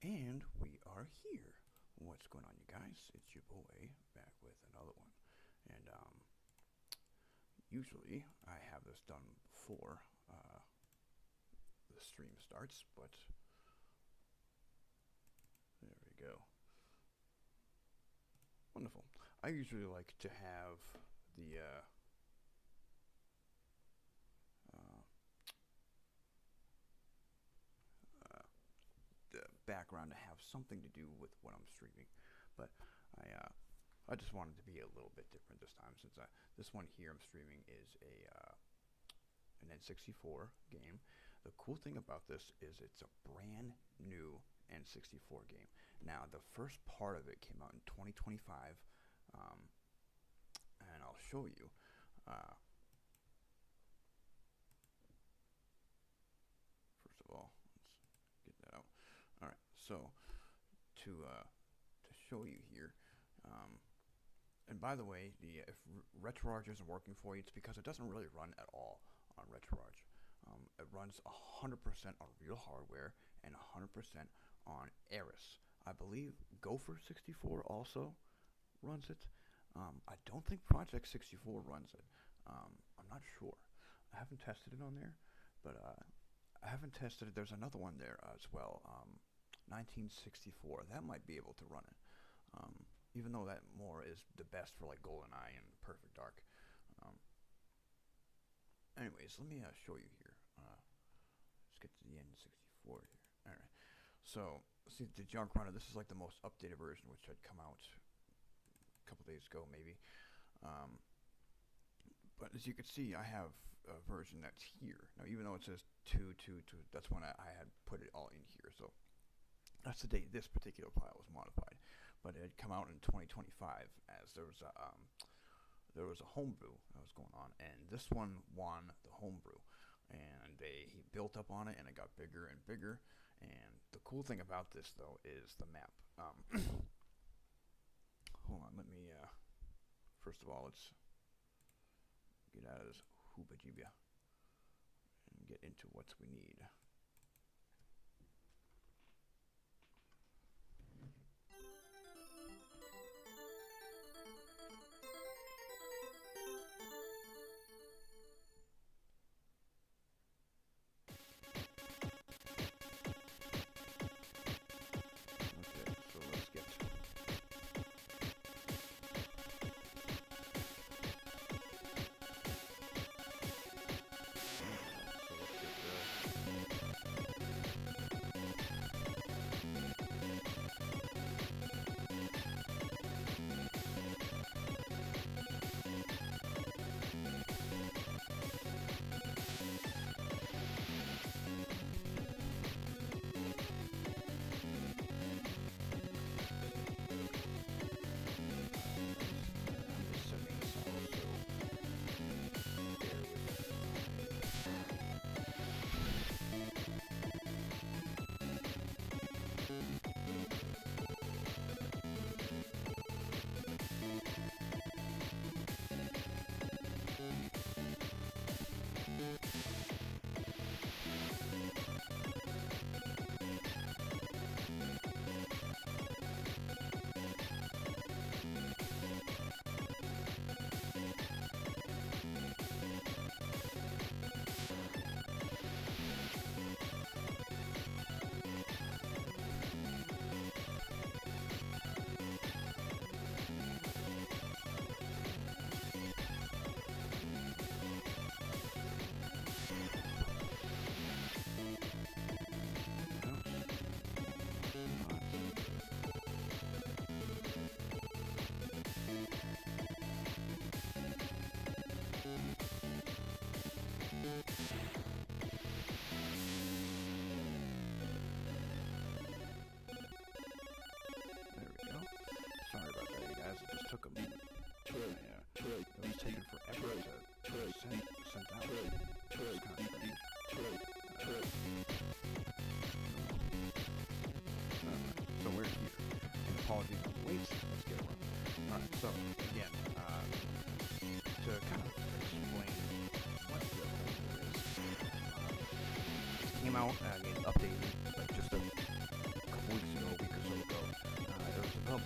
And we are here. What's going on, you guys? It's your boy back with another one. And usually I have this done before the stream starts, but there we go. Wonderful. I usually like to have the background to have something to do with what I'm streaming, but I just wanted to be a little bit different this time, since this one here I'm streaming is an N64 game. The cool thing about this is it's a brand new N64 game. Now the first part of it came out in 2025, and I'll show you. First of all, let's get that out. All right, so to show you here, and by the way, if RetroArch isn't working for you, it's because it doesn't really run at all on RetroArch. It runs 100% on real hardware and 100% on Eris. I believe Gopher 64 also runs it. I don't think Project 64 runs it. I'm not sure. I haven't tested it on there, but I haven't tested it. There's another one there as well, 1964. That might be able to run it, even though that more is the best for like GoldenEye and Perfect Dark. Anyways, let me show you here. Let's get to the N64 here. All right. So see the Junkrunner. This is like the most updated version, which had come out a couple days ago, maybe. But as you can see, I have a version that's here. Now, even though it says 2.2.2, that's when I had put it all in here. So that's the date this particular file was modified. But it had come out in 2025, as there was a homebrew that was going on, and this one won the homebrew, and he built up on it, and it got bigger and bigger. And the cool thing about this, though, is the map. Hold on, let me first of all, let's get out of this hoobajibia and get into what we need. Took a minute. It was taking forever to send out. It's kind of strange. So we're here. And apologies for the wait. Let's get it running. Alright, so again, to kind of explain what the Homebrew is, it came out and it updated like just a couple weeks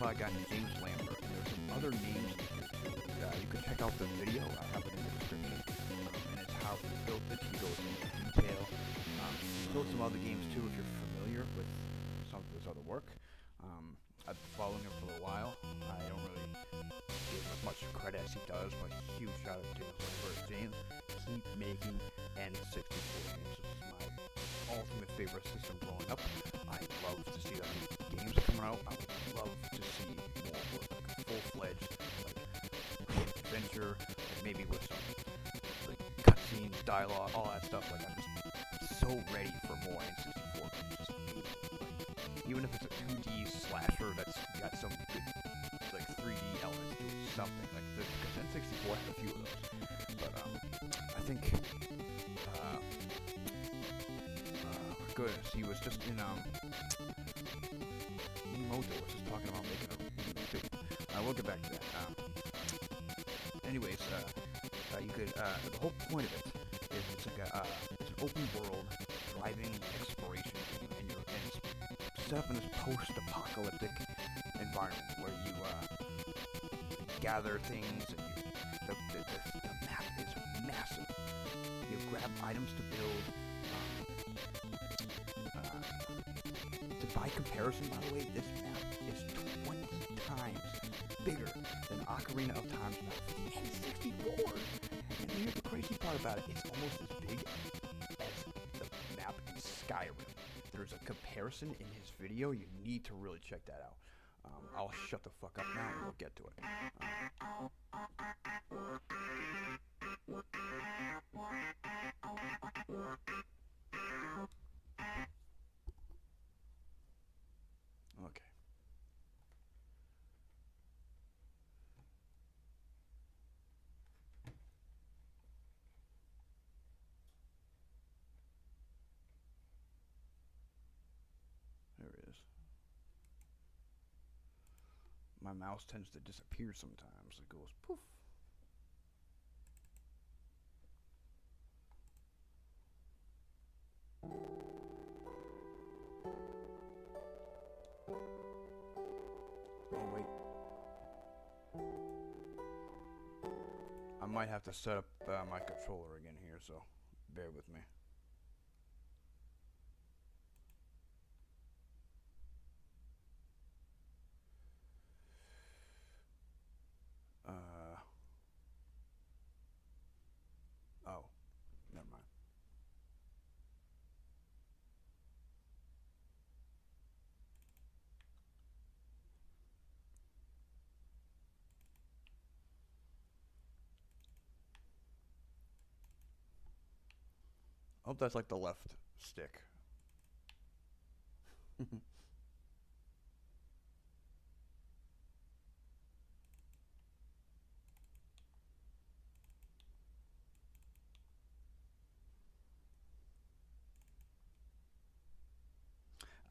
how I got into James Lambert. And there's some other names in here too. You can check out the video. I have it in the description. And it's how he built it. He goes into detail. He built some other games too if you're familiar with some of his other work. I've been following him for a while. I don't really give as much credit as he does, but huge shout out to James. Keep making N64 games. This is my ultimate favorite system growing up. I love to see the games coming out. I would love to see more like full-fledged like adventure, like maybe with some like cutscenes, dialogue, all that stuff. Like I'm just so ready for more N64 games. Just even if it's a 2D slasher that's got some good like 3D elements to it, something like this. Because N64 had a few of those. But I think good. He was just in Miyamoto was just talking about making a big. We'll get back to that. Anyways, you could the whole point of it is it's like it's an open world driving exploration game, and it's set up in this post-apocalyptic environment where you gather things, and the map is massive. You grab items to build. By comparison, by the way, this map is 20 times bigger than Ocarina of Time's map for the N64. And here's the crazy part about it. It's almost as big as the map in Skyrim. There's a comparison in his video. You need to really check that out. I'll shut the fuck up now and we'll get to it. Okay. There it is. My mouse tends to disappear sometimes. It goes poof. Oh, wait. I might have to set up my controller again here, so bear with me. Oh, never mind. Oh, that's like the left stick.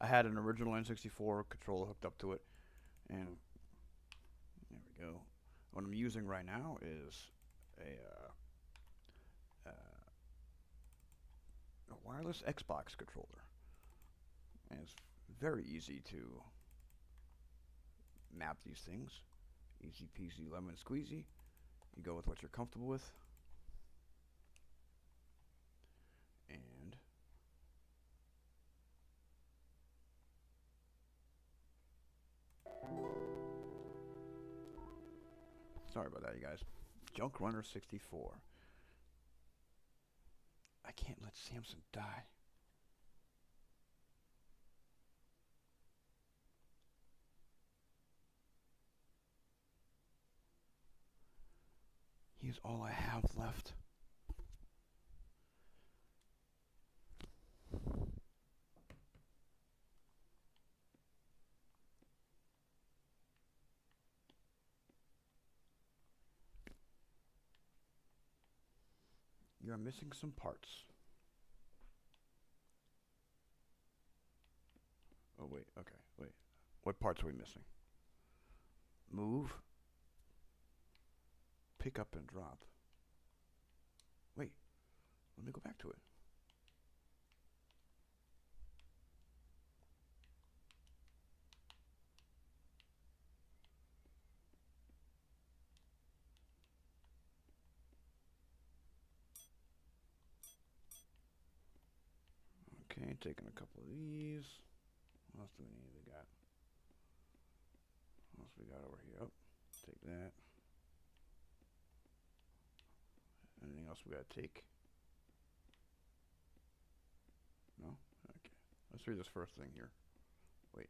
I had an original N64 controller hooked up to it, and there we go. What I'm using right now is a wireless Xbox controller. And it's very easy to map these things. Easy peasy lemon squeezy. You go with what you're comfortable with. And sorry about that, you guys. Junkrunner 64. I can't let Samson die. He's all I have left. You're missing some parts. Oh, wait, okay, wait. What parts are we missing? Move. Pick up and drop. Wait, let me go back to it. Okay, taking a couple of these. What else do we need? What else we got over here? Oh, take that. Anything else we gotta take? No? Okay. Let's read this first thing here. Wait.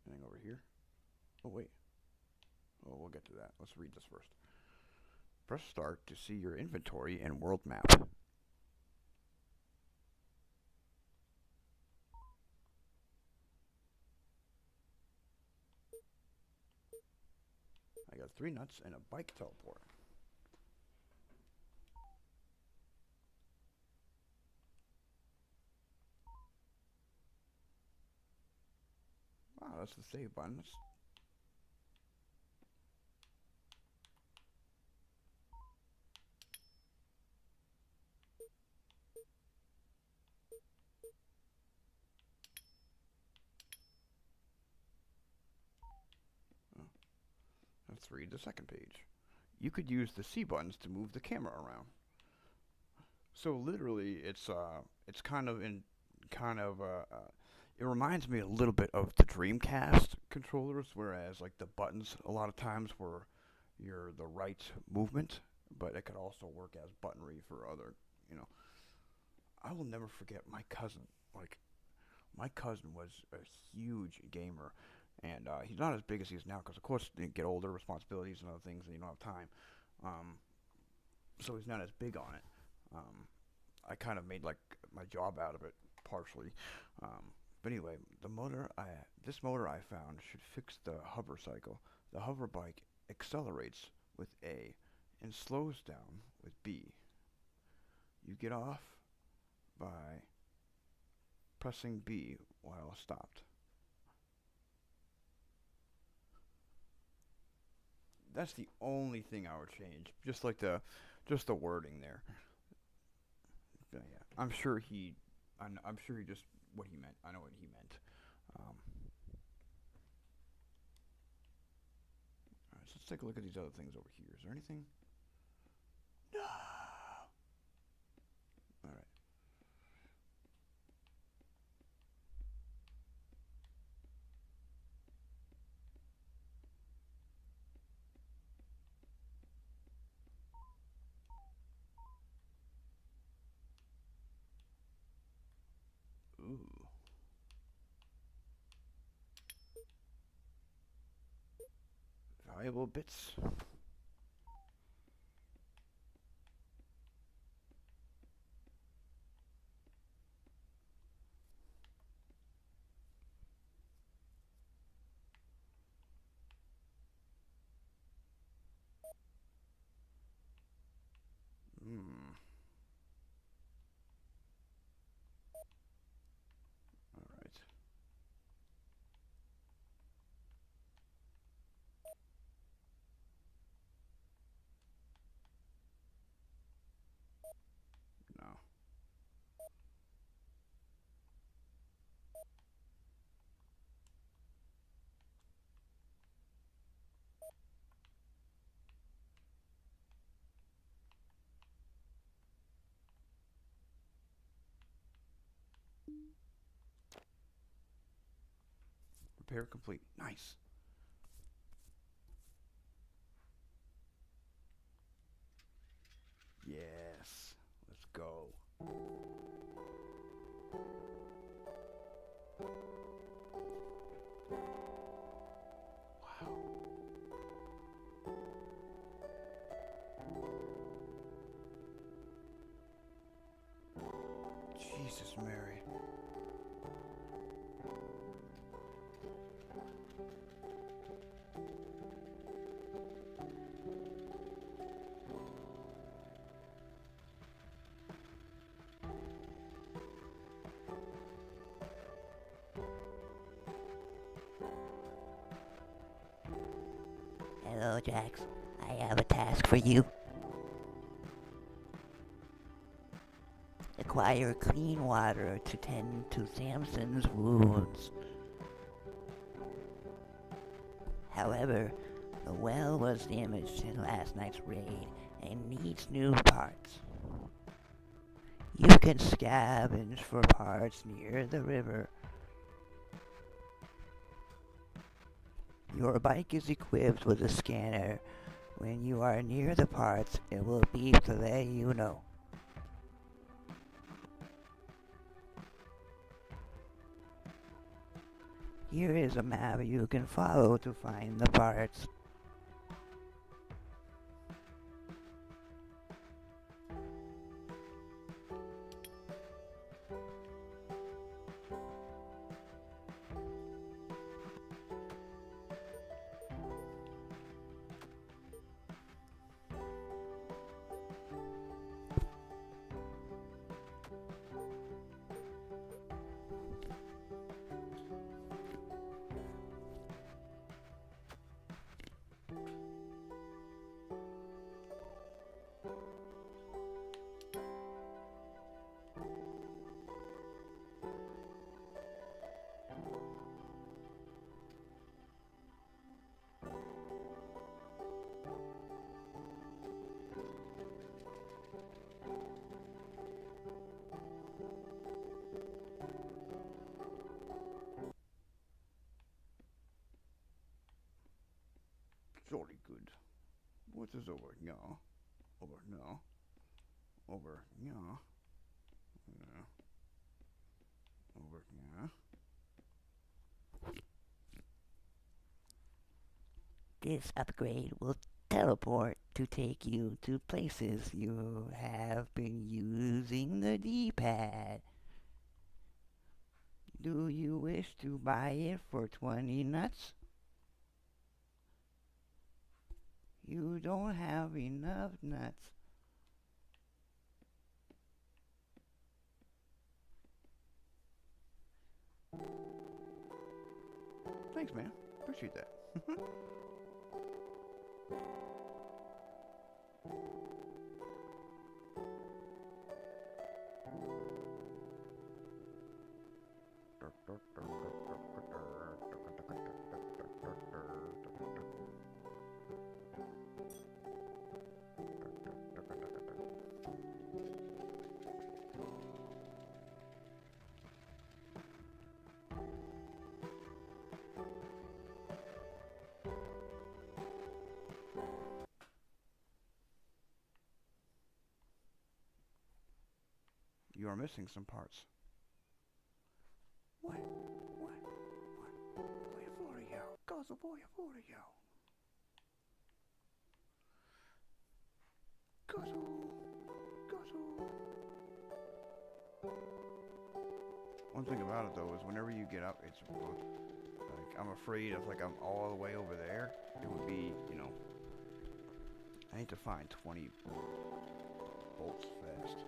Anything over here? Oh, wait. Oh, we'll get to that. Let's read this first. Press start to see your inventory and world map. I got 3 nuts and a bike teleport. Wow, that's the save button. Let's read the second page. You could use the C buttons to move the camera around. So literally, it's kind of it reminds me a little bit of the Dreamcast controllers, whereas like the buttons a lot of times were the right movement, but it could also work as buttonry for other, you know. I will never forget my cousin. Like, my cousin was a huge gamer, and he's not as big as he is now because, of course, you get older, responsibilities and other things, and you don't have time. So he's not as big on it. I kind of made like my job out of it partially. But anyway, this motor I found should fix the hover cycle. The hover bike accelerates with A and slows down with B. You get off by pressing B while stopped. That's the only thing I would change. Just the wording there. Yeah, I'm sure he just what he meant. I know what he meant. Alright, so let's take a look at these other things over here. Is there anything? No. All right. Ooh. Valuable bits. Hmm. All right. No. Repair complete. Nice. Yes. Let's go. Wow. Jesus, Mary. Hello, Jax. I have a task for you. Acquire clean water to tend to Samson's wounds. However, the well was damaged in last night's raid and needs new parts. You can scavenge for parts near the river. Your bike is equipped with a scanner. When you are near the parts, it will beep to let you know. Here is a map you can follow to find the parts. Jolly good. What is over here? Over here. Over here. Yeah. Over here. This upgrade will teleport to take you to places you have been using the D-pad. Do you wish to buy it for 20 nuts? You don't have enough nuts. Thanks, man. Appreciate that. You are missing some parts. What? Voy for you. Cosa voy for you. One thing about it though is whenever you get up, it's like I'm afraid of like I'm all the way over there. It would be, you know, I need to find 20 bolts fast.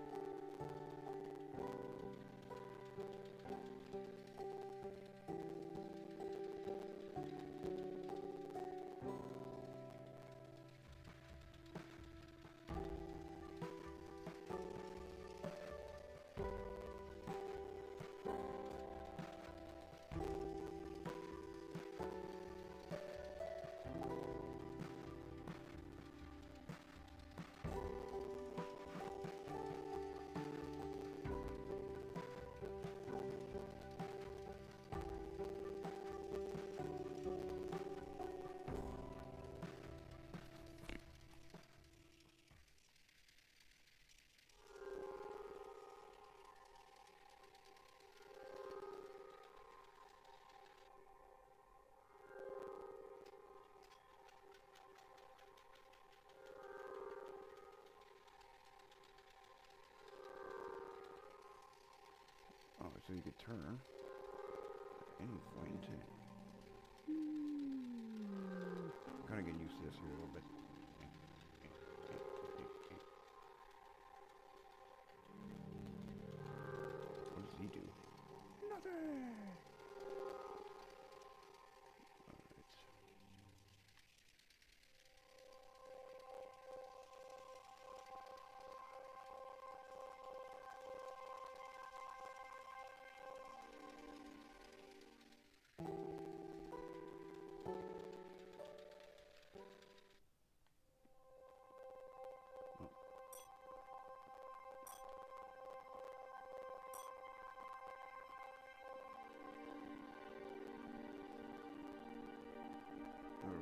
Oh, so you could turn any point. I'm kind of getting used to this here a little bit. What does he do? Nothing!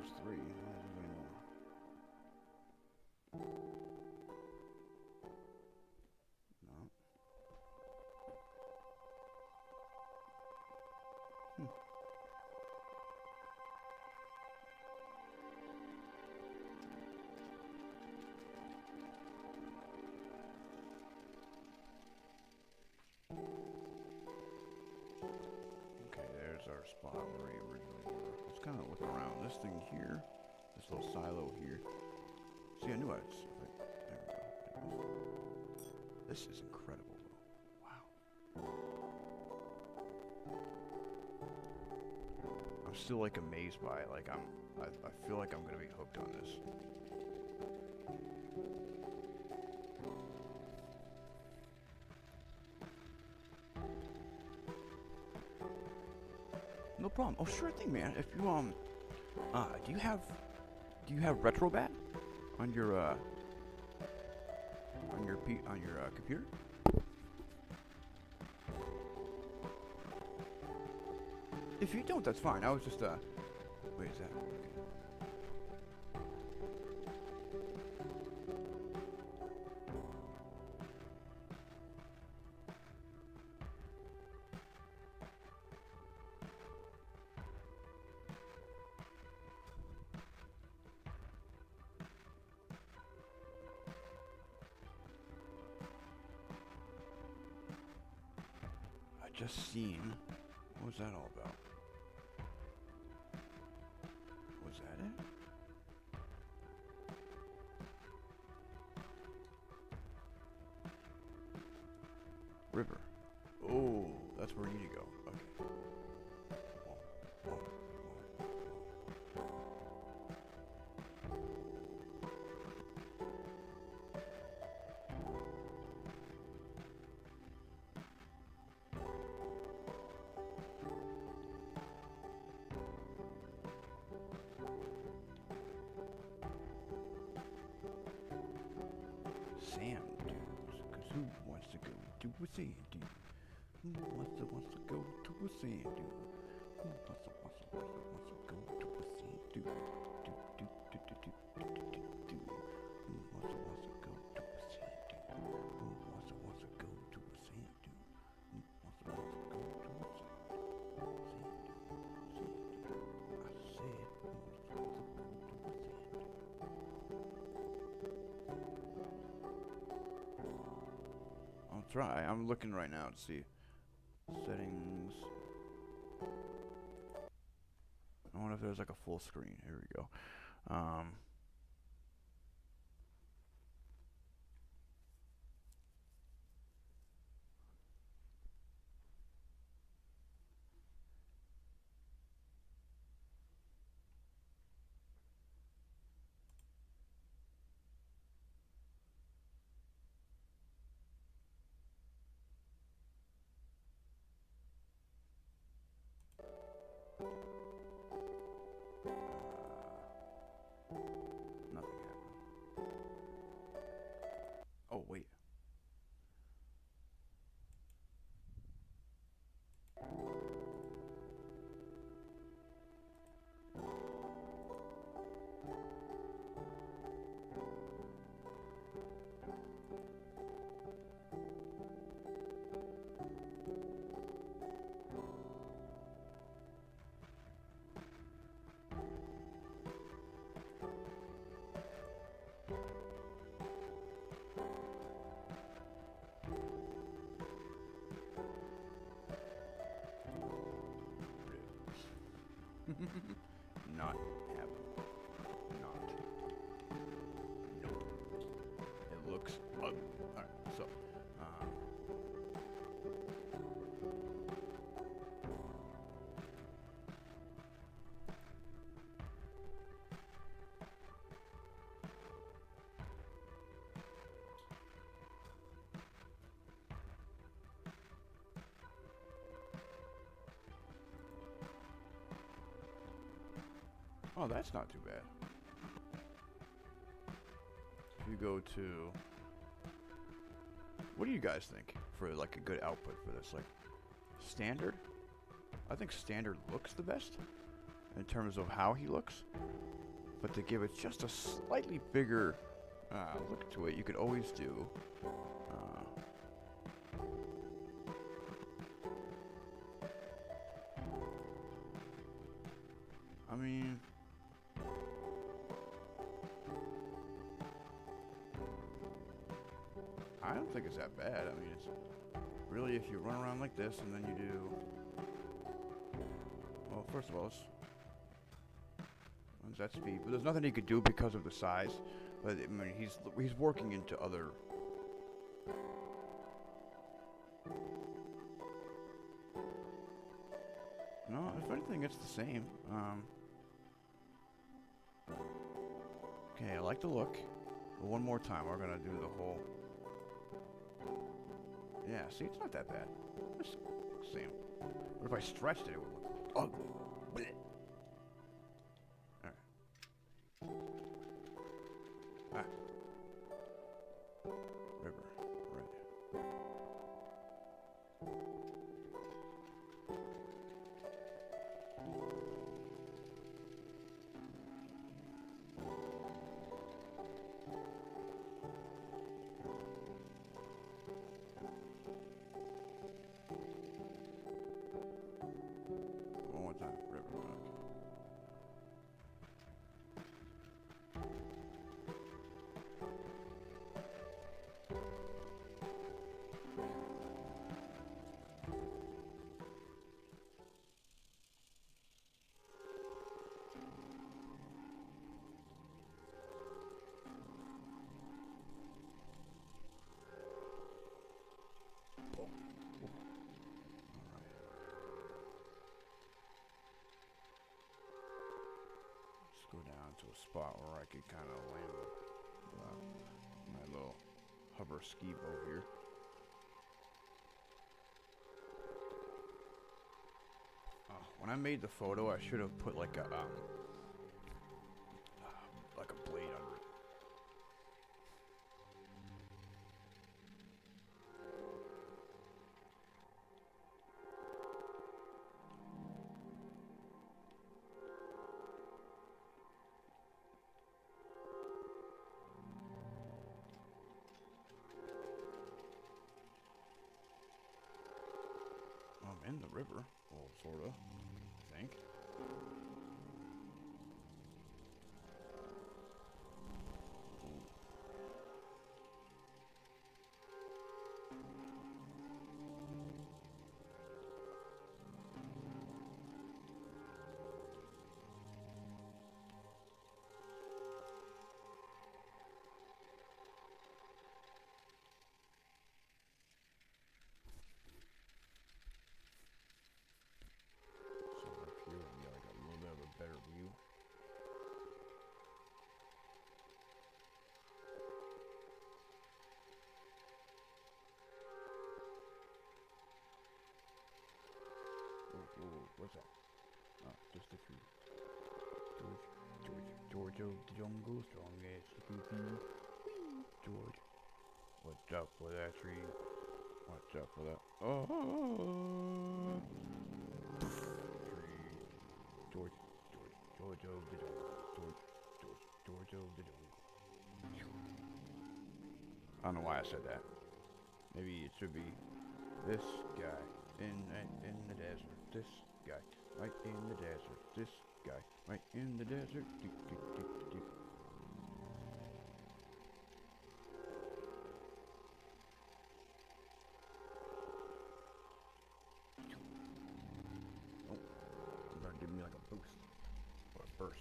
was 3. How many more? No. Okay, there's our spot where we originally were. Let's kind of look around. This thing here, this little silo here. See, I knew I'd. There we go. This is incredible, though. Wow. I'm still like amazed by it. Like I feel like I'm gonna be hooked on this. No problem. Oh, sure thing, man. If you do you have Retrobat on your computer? If you don't, that's fine. I was just wait, is that okay? Just seen. What was that all about? Was that it? River. Oh, that's where we need to go. Okay. Sand dunes, cause who wants to go to a sand dune? Who wants to go to a sand dune? Who wants to go to a sand dune? Do. Who wants to go to a sand dune? Who wants to go to a sand dune? Who wants to go to a sand dune? I said, who wants to go to a sand dune? I'll try. I'm looking right now to see settings. I wonder if there's like a full screen. Here we go. Nothing happened. Oh, wait. Not happening. Not. Nope. It looks ugly. Alright, so, oh, that's not too bad. If you go to, what do you guys think for like a good output for this? Like standard? I think standard looks the best. in terms of how he looks. But to give it just a slightly bigger look to it, you could always do. I mean, I don't think it's that bad. I mean, it's really if you run around like this and then you do. Well, first of all, when's that speed? But there's nothing he could do because of the size. But I mean, he's working into other. No, if anything, it's the same. Okay, I like the look. But one more time, we're gonna do the whole. Yeah, see, it's not that bad. It's the same. But if I stretched it, it would look ugly. Blech. Alright. River, right. One more time, river. Okay. Go down to a spot where I could kind of land my little hover ski boat here. When I made the photo, I should have put like a blade under it. I'm in the river, well, sorta, I think. Better view. Ooh, what's that? Oh, just a tree. George of the jungle, strong as you can be. George, watch out for that tree. Watch out for that. Oh, tree. George. George of the jungle. George of the jungle. I don't know why I said that. Maybe it should be this guy in the desert. This guy right in the desert. This guy right in the desert. Oh, you're gonna give me like a boost. Burst.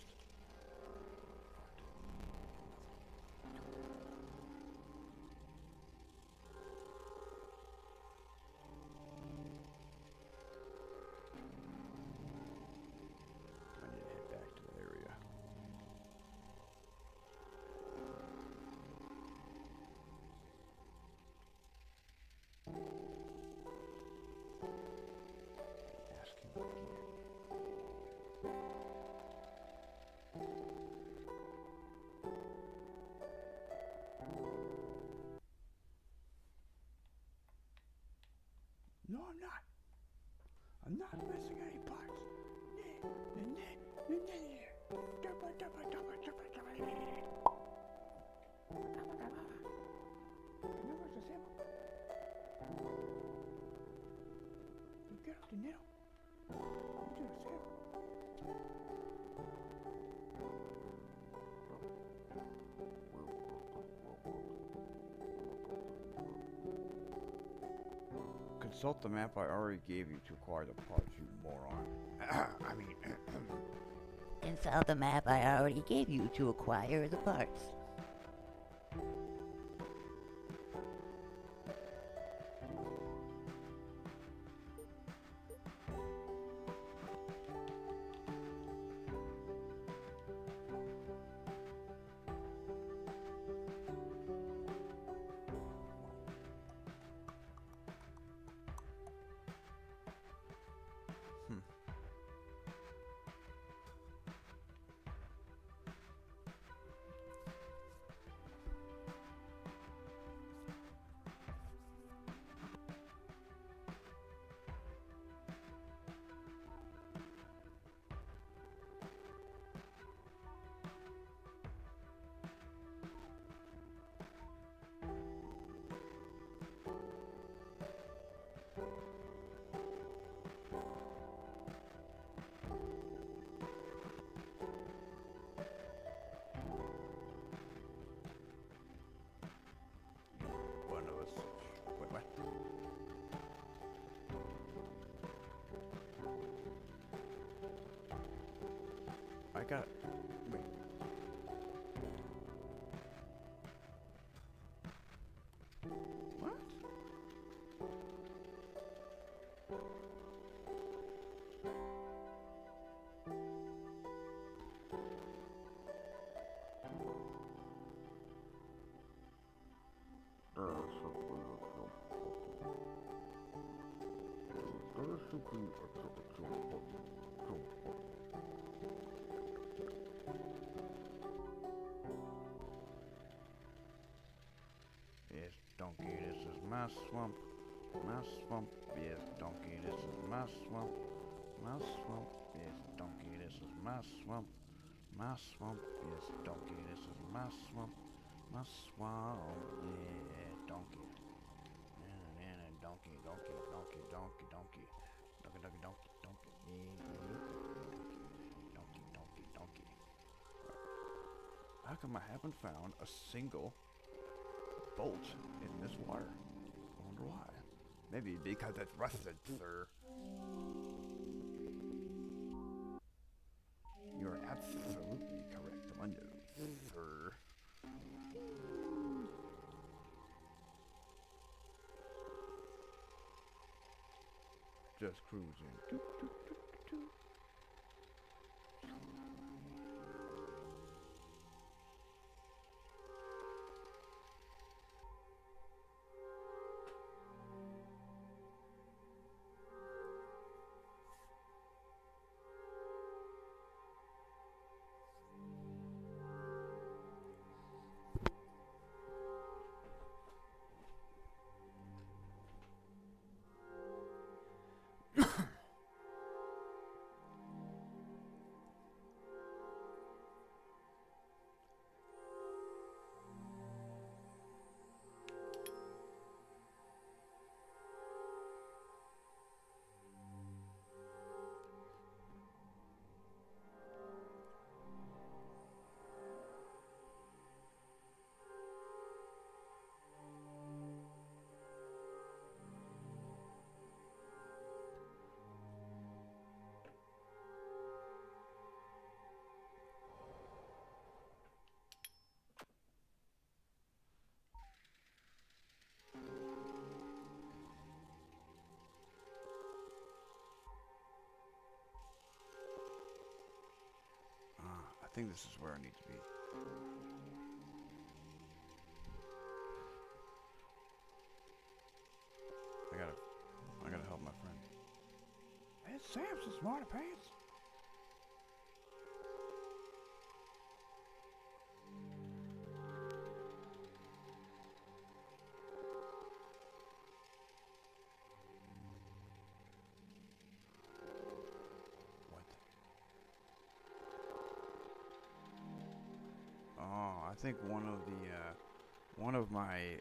I need to head back to that area. Consult the map I already gave you to acquire the parts, you moron. I mean, Consult the map I already gave you to acquire the parts. one of us. Wait, what? I got. Wait. What? Yes, donkey, this is my swamp. My swamp, yes, donkey, this is my swamp. My swamp, yes, donkey, this is my swamp. My swamp, yes, donkey, this is my swamp. My swamp, yeah, donkey. Donkey, donkey, donkey, donkey, donkey. Donkey, donkey, donkey, donkey. Donkey, donkey, donkey. How come I haven't found a single bolt in this water? I wonder why. Maybe because it's rusted, sir. You're absolutely correct, Amanda, sir. Just cruising. Doot, doot, doot, doot. I think this is where I need to be. I gotta help my friend. It's Samson, smarty pants. I think one of my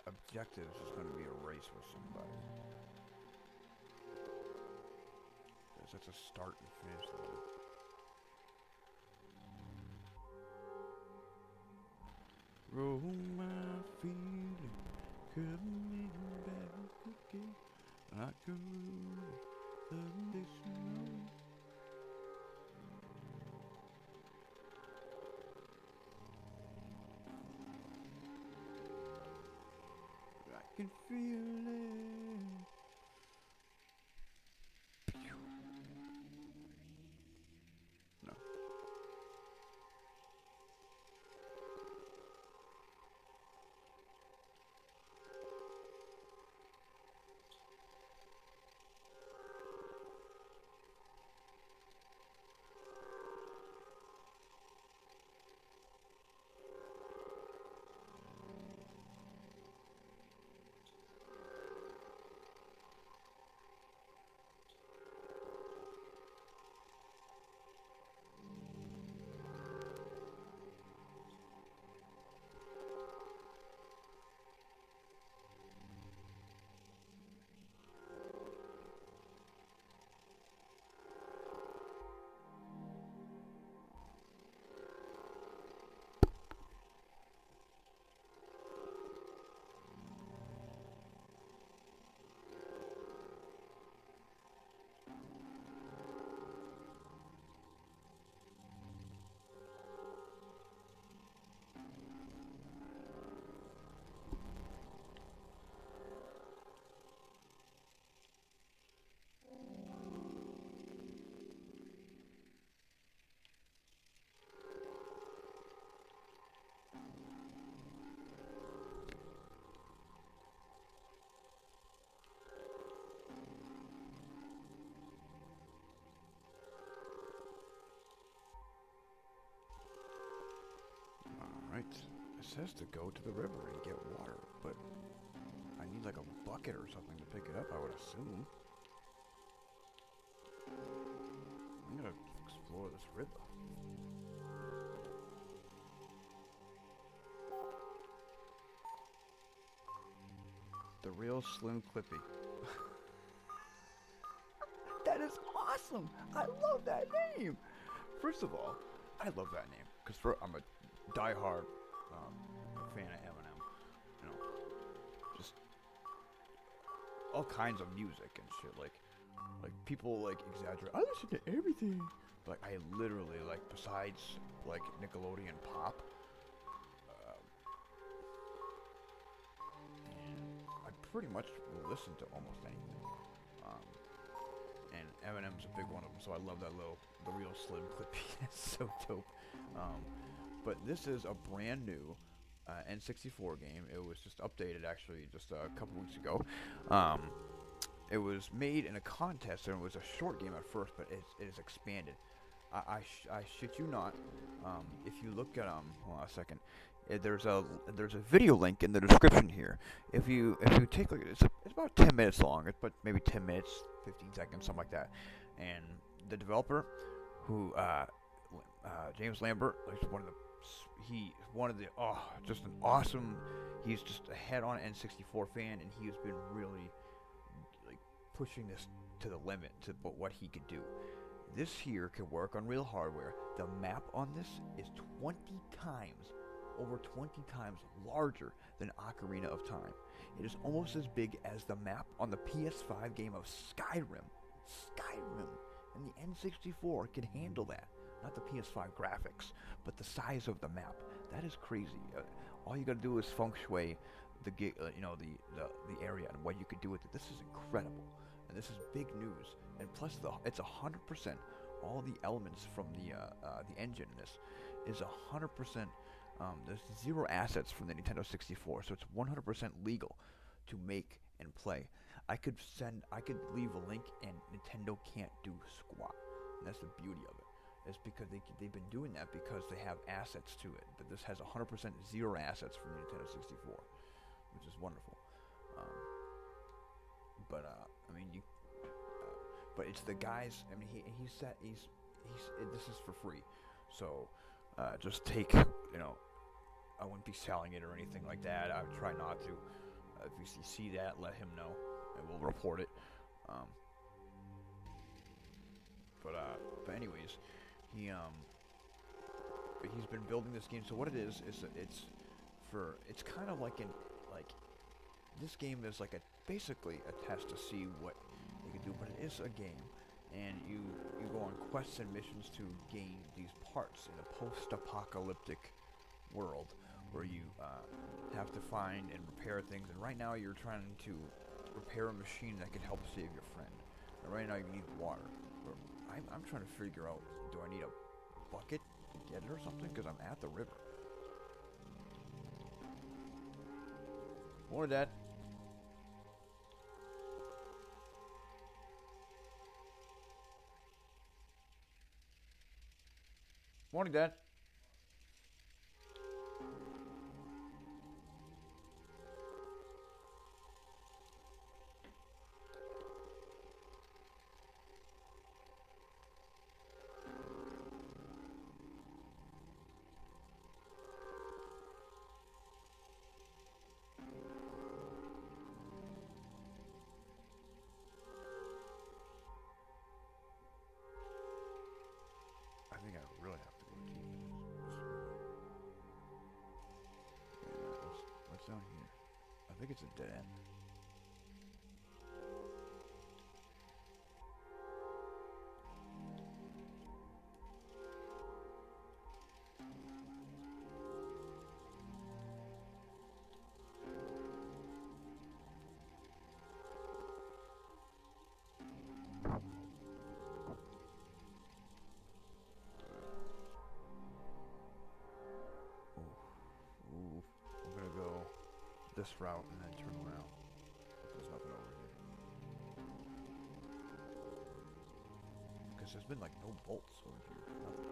objectives is going to be a race with somebody. 'Cause that's a start and finish line. Roll my feeling, coming back again. I can rule the nation. I can feel it. No. Alright. It says to go to the river and get water, but I need like a bucket or something to pick it up, I would assume. I'm gonna explore this river. The real Slim Clippy. That is awesome! I love that name! First of all, I love that name, because I'm a diehard fan of Eminem. You know, just all kinds of music and shit. Like people like exaggerate. I listen to everything. Like I literally like besides like Nickelodeon pop. I pretty much will listen to almost anything. And Eminem's a big one of them, so I love that the real Slim Clippy. It's so dope. But this is a brand new N64 game. It was just updated actually just a couple weeks ago. It was made in a contest, and it was a short game at first, but it is expanded. I shit you not. If you look at hold on a second. There's a video link in the description here. If you take a look, it's about 10 minutes long. It's about maybe 10 minutes, 15 seconds, something like that. And the developer, who James Lambert, just an awesome. He's just a head-on N64 fan, and he has been really like pushing this to the limit to what he could do. This here can work on real hardware. The map on this is over 20 times larger than Ocarina of Time. It is almost as big as the map on the PS5 game of Skyrim. And the N64 can handle that. Not the PS5 graphics, but the size of the map. That is crazy. All you gotta do is feng shui the area and what you could do with it. This is incredible, and this is big news. And plus, it's 100%. All the elements from the engine in this is 100%. There's zero assets from the Nintendo 64, so it's 100% legal to make and play. I could leave a link, and Nintendo can't do squat. And that's the beauty of it. It's because they've been doing that because they have assets to it. But this has 100% zero assets from the Nintendo 64, which is wonderful. But it's the guys. I mean, this is for free, so just take I wouldn't be selling it or anything like that. I would try not to. If you see that, let him know, and we'll report it. But anyways, he's been building this game. So what it is it's kind of like this game is like basically a test to see what you can do, but it is a game, and you go on quests and missions to gain these parts in a post-apocalyptic world where you have to find and repair things. And right now you're trying to repair a machine that can help save your friend. And right now you need water. I'm trying to figure out, do I need a bucket to get it or something? Because I'm at the river. Morning, Dad. Morning, Dad. I think I really have to go deep. What's down here? I think it's a dead end. Ooh, I'm gonna go this route and then turn around. There's nothing over here. Because there's been like no bolts over here. Nothing.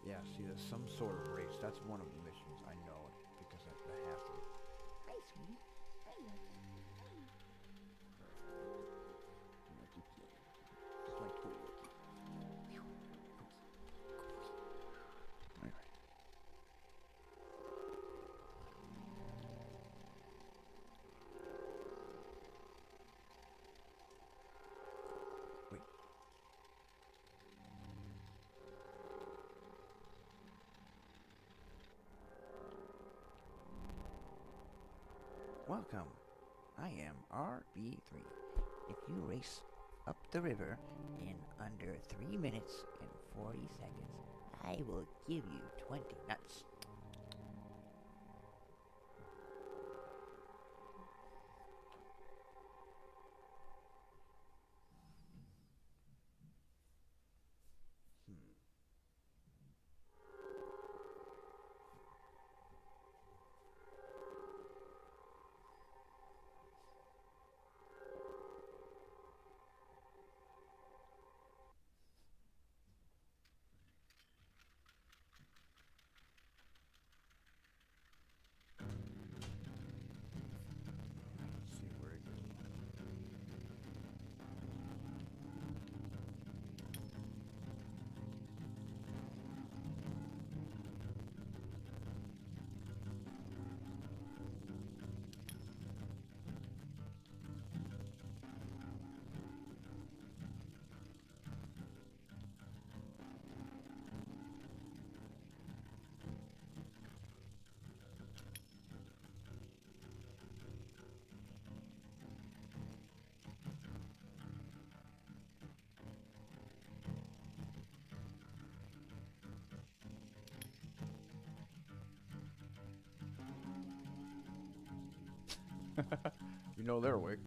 Yeah, see, there's some sort of race. That's one of the missions. I know it because that has to be. Hi, sweetie. Hi, love. It's like toy. Anyway. Wait. Welcome. I am RB3. If you race up the river in under 3 minutes and 40 seconds, I will give you 20 nuts. Let's see where it goes. You know they're awake.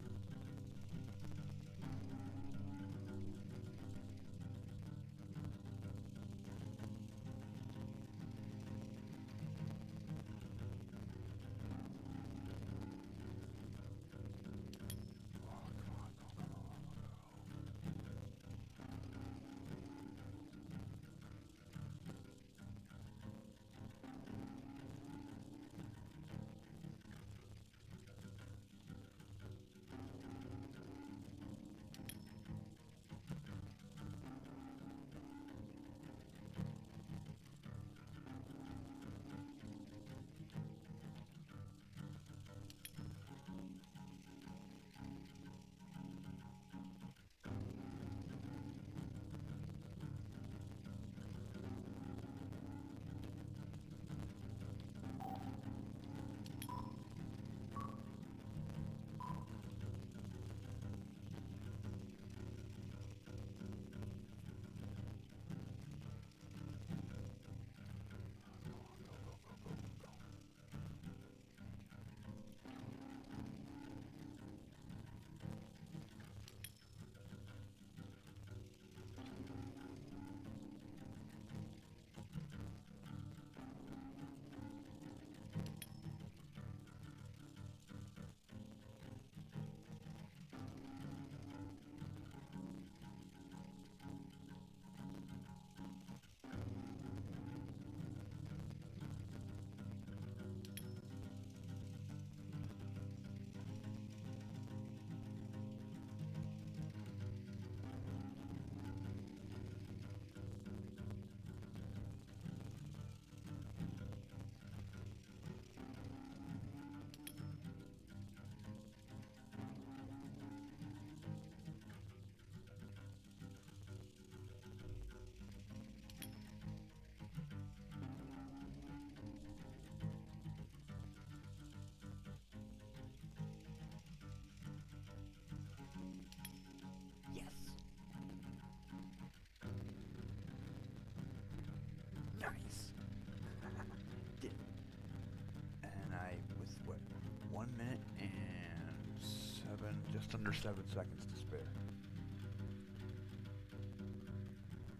under 7 seconds to spare.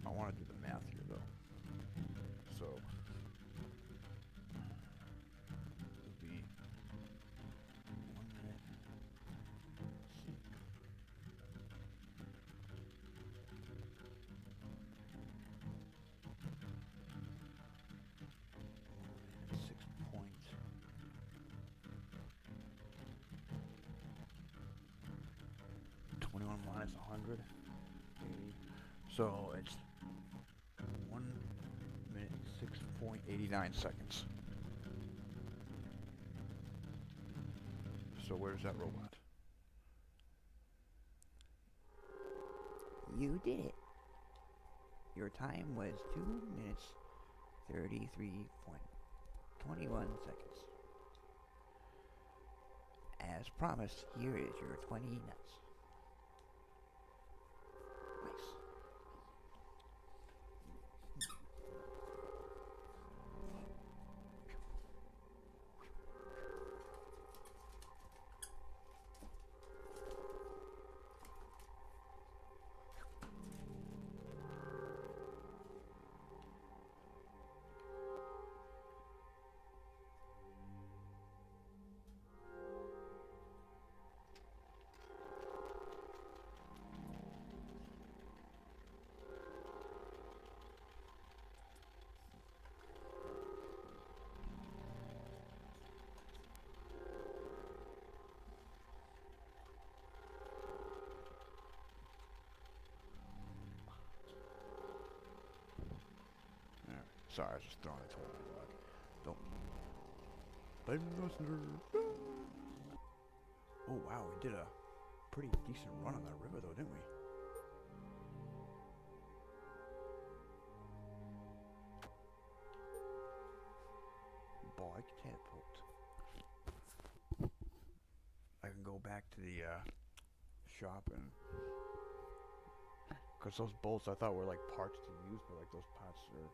I want to do the math here though. So it would be 1 minute. Let's see. 6 points. Minus 100. 80. So it's 1 minute 6.89 seconds. So where's that robot? You did it. Your time was 2 minutes 33.21 seconds. As promised, here is your 20 nuts. Nice. Sorry, I was just throwing it to my dog. Don't blame the listener. Oh wow, we did a pretty decent run on that river though, didn't we? Bike catapult. I can go back to the shop and because those bolts I thought were like parts to use, but like those pots are.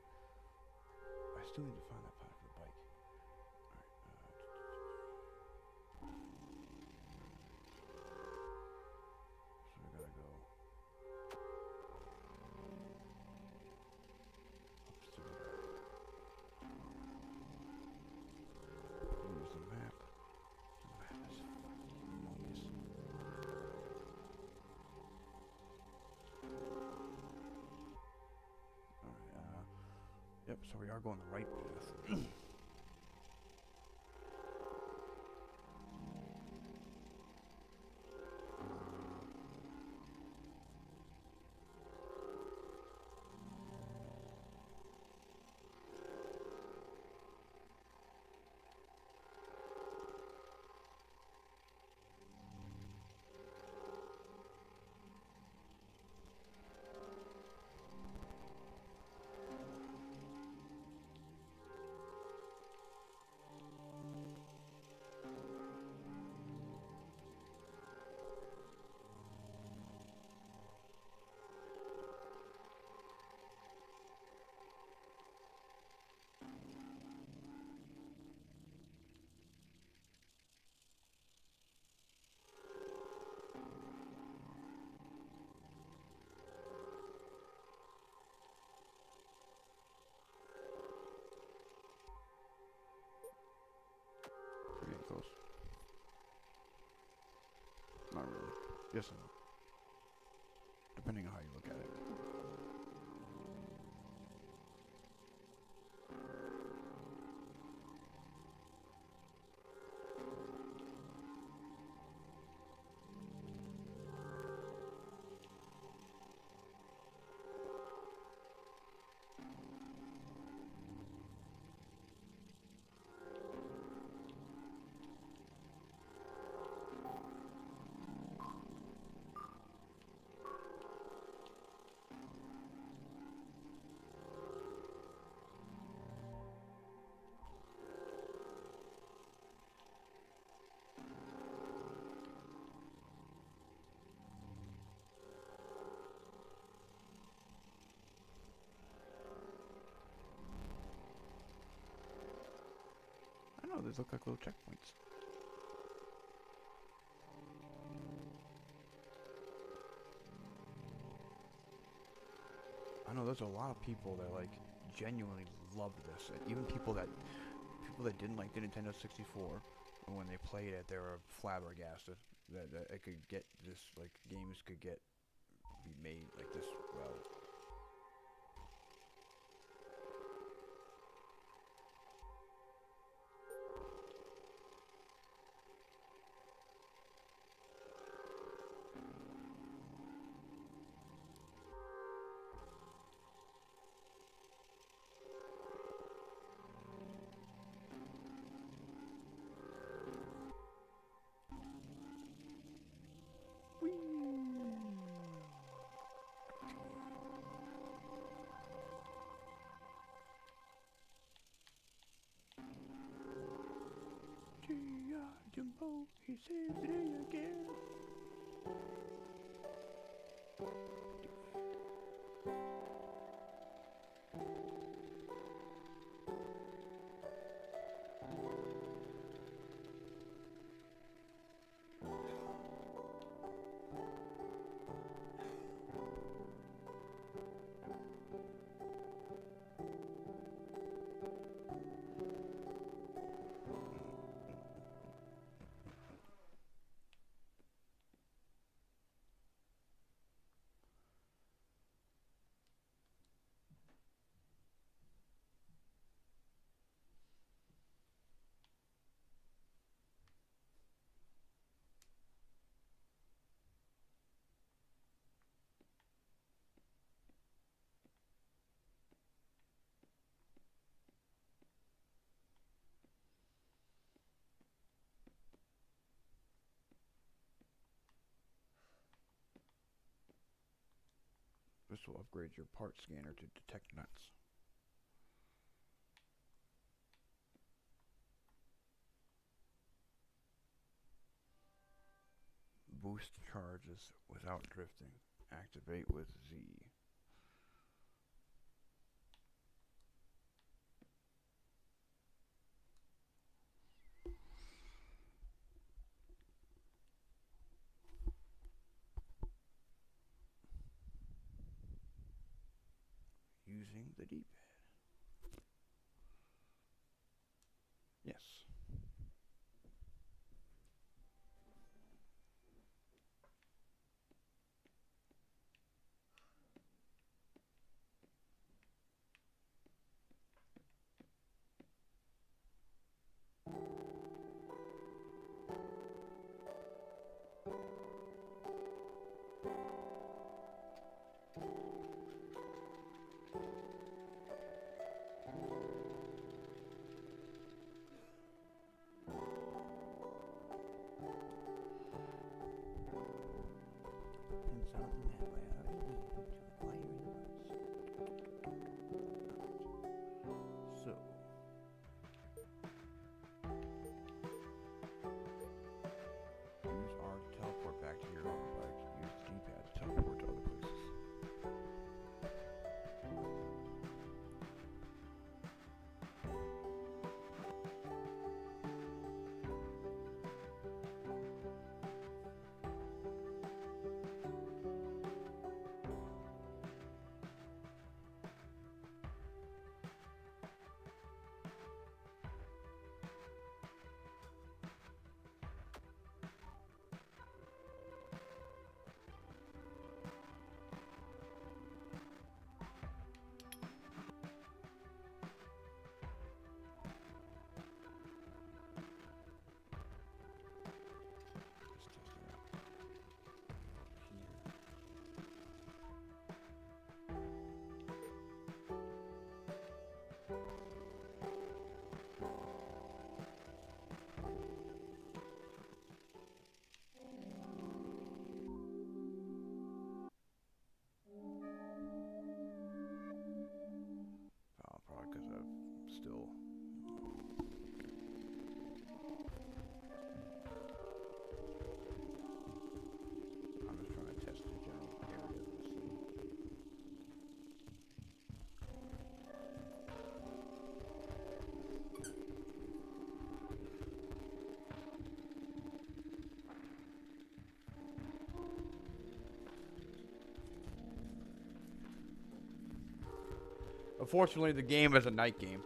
I still need to find that pot for the bike. Alright. So I gotta go upstairs. Use the map. The map is humongous. Alright, yep, so we are going the right path. Pretty close. Not really. Yes and no. Depending on how you look at it. I know, these look like little checkpoints. I know there's a lot of people that like genuinely love this. And even people that didn't like the Nintendo 64, and when they played it, they were flabbergasted that it could get this, like, games could get be made like this well. Jumbo, he saves the day again. This will upgrade your part scanner to detect nuts. Boost charges without drifting. Activate with Z. Using the D-pad. Yes. Unfortunately, the game is a night game.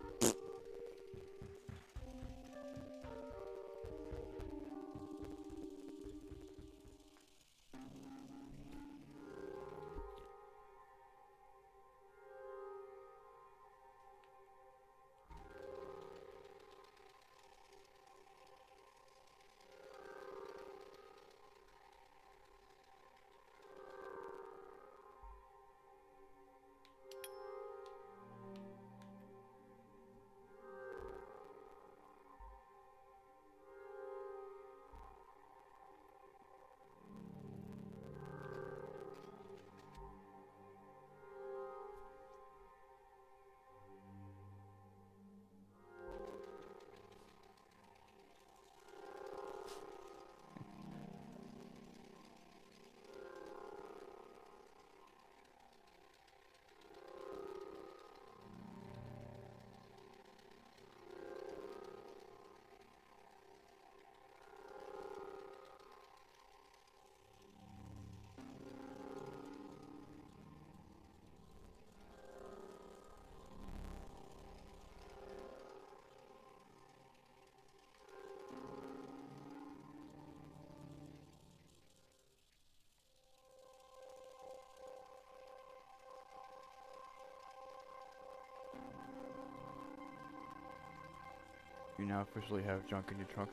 You now officially have junk in your trunk.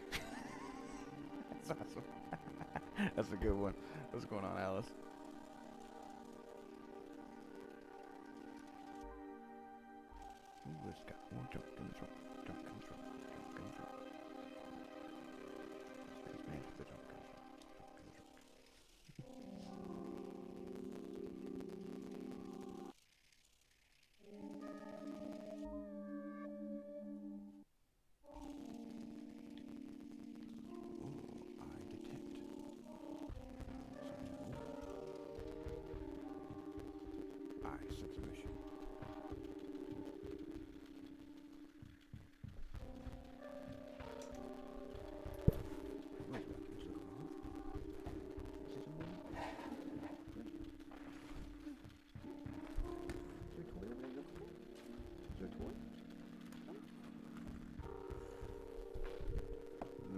That's awesome. That's a good one. What's going on, Alice? Ooh, it's got more junk in the trunk. Junk in the trunk. Junk in the trunk. Space man for the junk in the trunk. Junk in the trunk.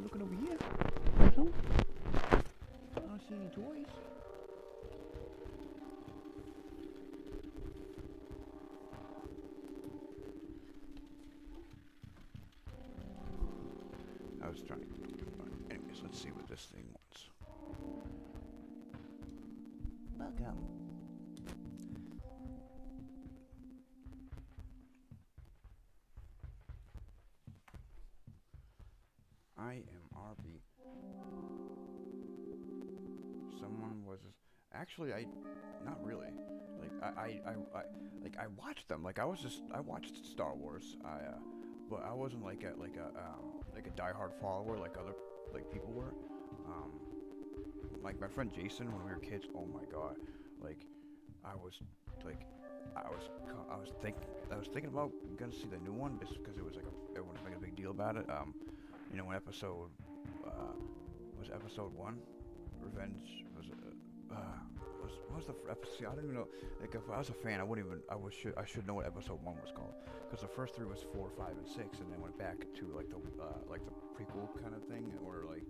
Looking over here. No? I don't see any toys. I was trying to... Anyways, let's see what this thing wants. Welcome. I am RB. Someone was... Actually, not really. Like, I watched them. Like, I watched Star Wars. But I wasn't like a diehard follower like other people were. Like my friend Jason, when we were kids, oh my god, like I was thinking about going to see the new one just because it was like everyone was making a big deal about it. You know, when episode was episode 1, Revenge what was the episode? I don't even know. Like if I was a fan, I should know what episode 1 was called, because the first 3 was 4, 5, and 6, and then went back to like the prequel kind of thing, where like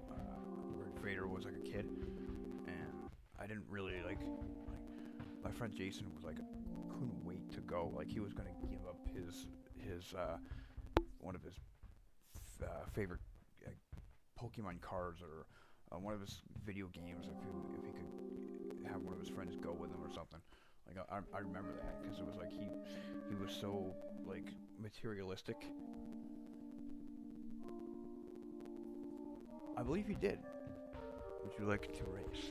where Vader was like a kid, and I didn't really like my friend Jason was like couldn't wait to go. Like he was gonna give up his one of his favorite Pokemon cards or one of his video games if he could have one of his friends go with him or something. Like I remember that because it was like he was so like materialistic. I believe he did. Would you like to race?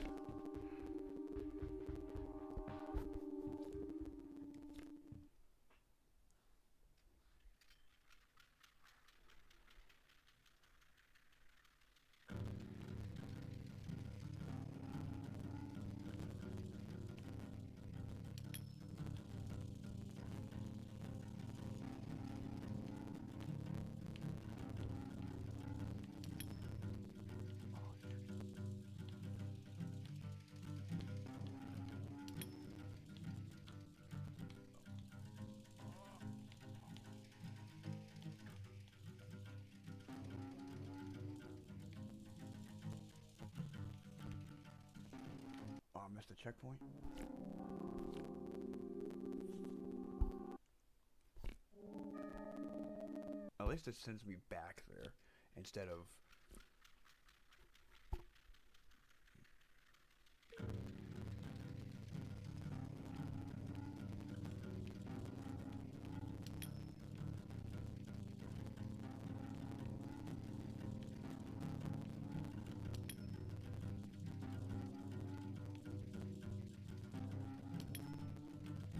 missed the checkpoint. At least it sends me back there instead of...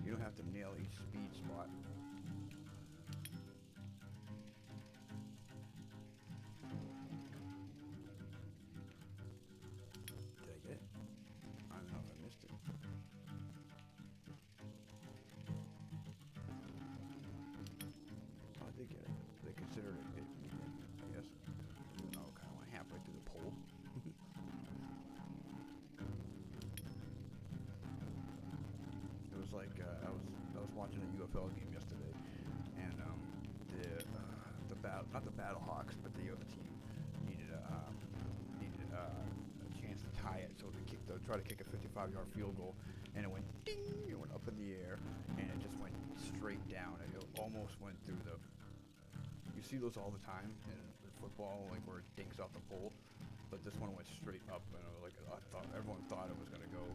You don't have to nail each speed spot. Did I get it? I don't know if I missed it. Oh, I did get it. They considered it, I guess. Even though I kind of went halfway through the pole. It was like I was watching a UFL game yesterday, and the battle, not the Battlehawks, but the other team needed a chance to tie it, so they try to kick a 55-yard field goal, and it went ding, it went up in the air, and it just went straight down, and it almost went through the. You see those all the time in football, like where it dinks off the pole, but this one went straight up, and I was like, everyone thought it was gonna go.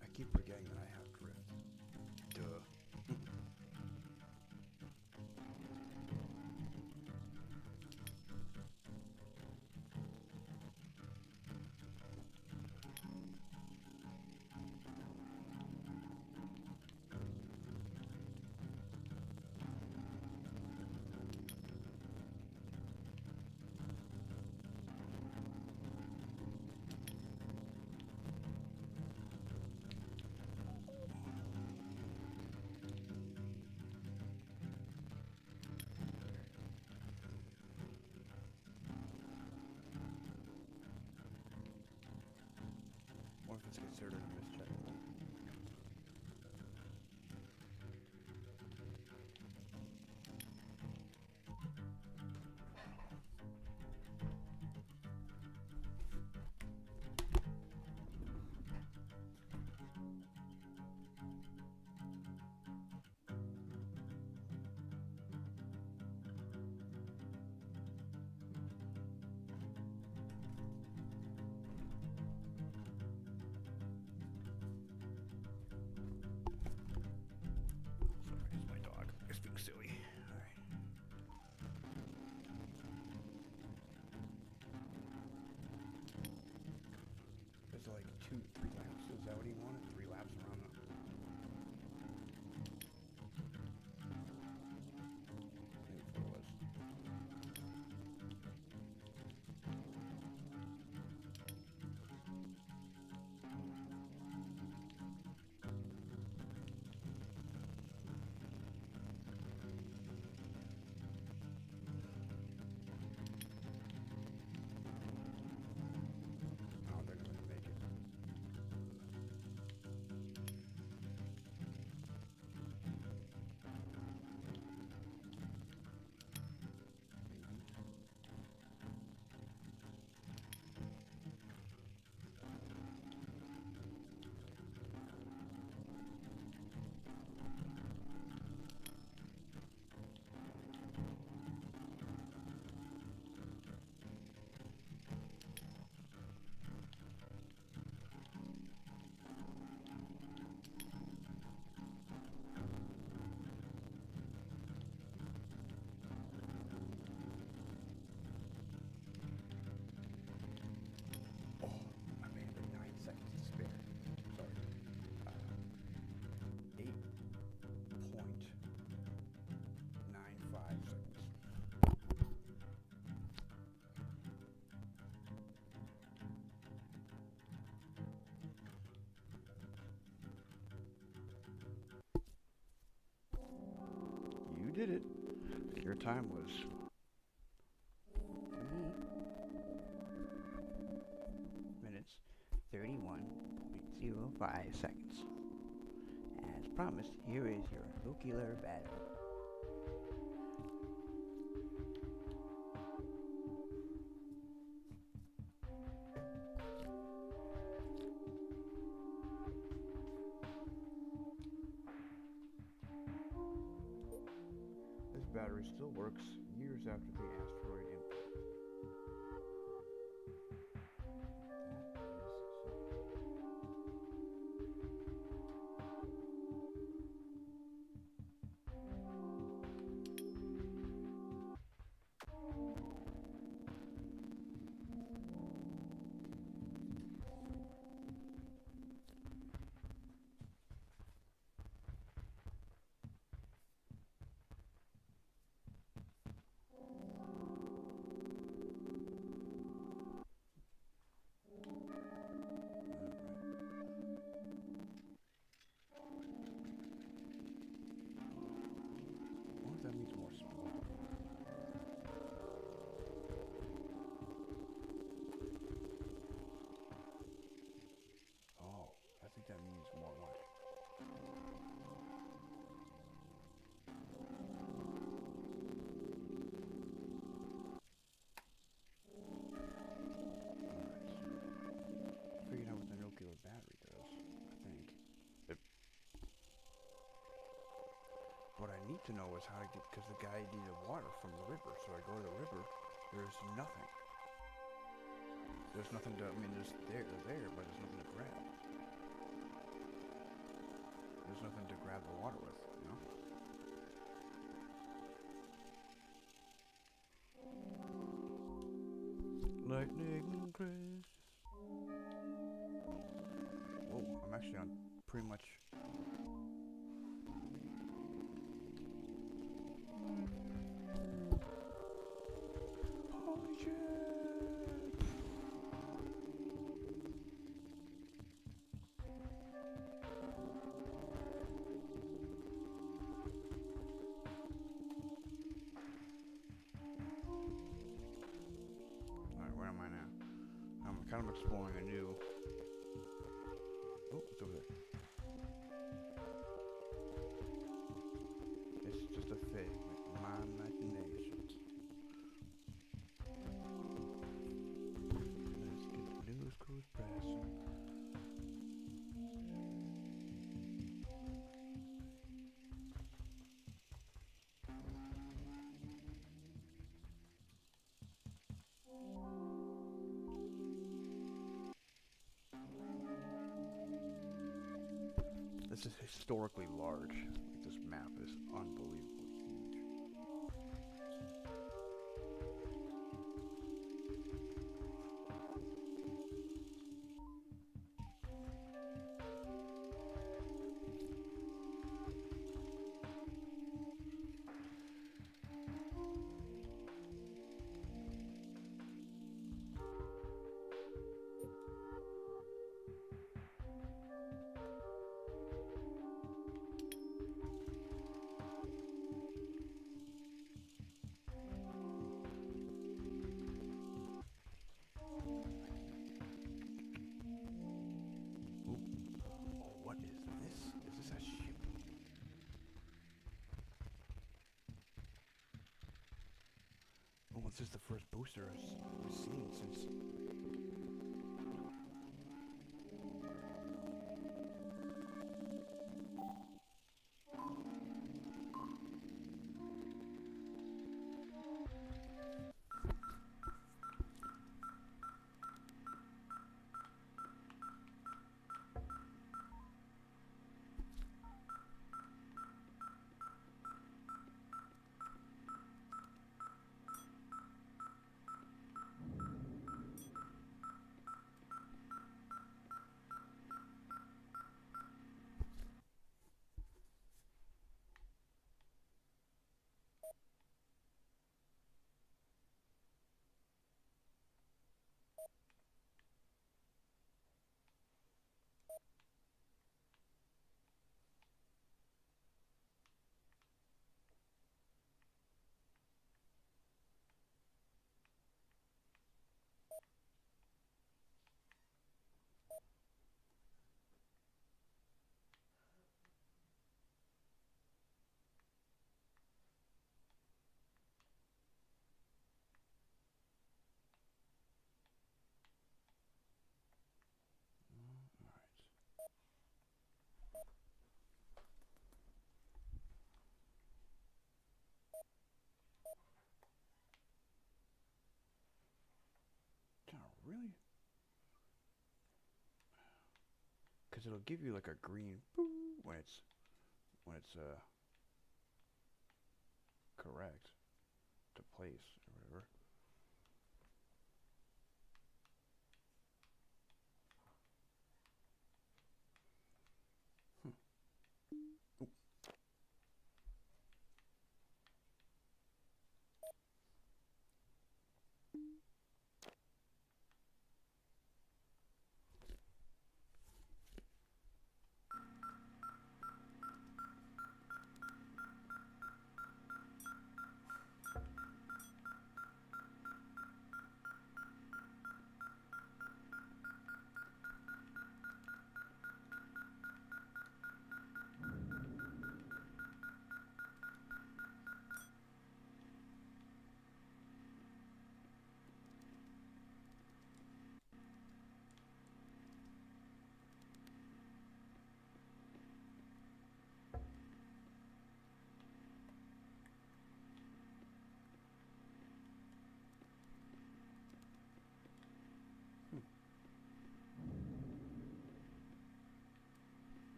I keep forgetting that I have drift. Duh. What if it's considered a missed checkpoint? did it. Your time was 3 minutes, 31.05 seconds. As promised, here is your nuclear battle. This battery still works years after the asteroid impact. That means more speed. Oh, I think that means more what? Alright. Figured out what the nuclear battery does, I think. What I need to know is how to get, because the guy needed water from the river, so I go to the river, there's nothing. There's nothing to, I mean, there's there, but there's nothing to grab. There's nothing to grab the water with, you know? Lightning crash. Whoa, I'm actually on pretty much. Holy shit! Alright, where am I now? I'm kind of exploring a new. Oh, it's over there. It's just a figment of my imagination. Let's get the news crews pressing. This is historically large. Like, this map is unbelievably huge. What is this? Is this a ship? Oh, this is the first booster we've seen since. really? Because it'll give you like a green boo when it's correct to place or whatever. Oop.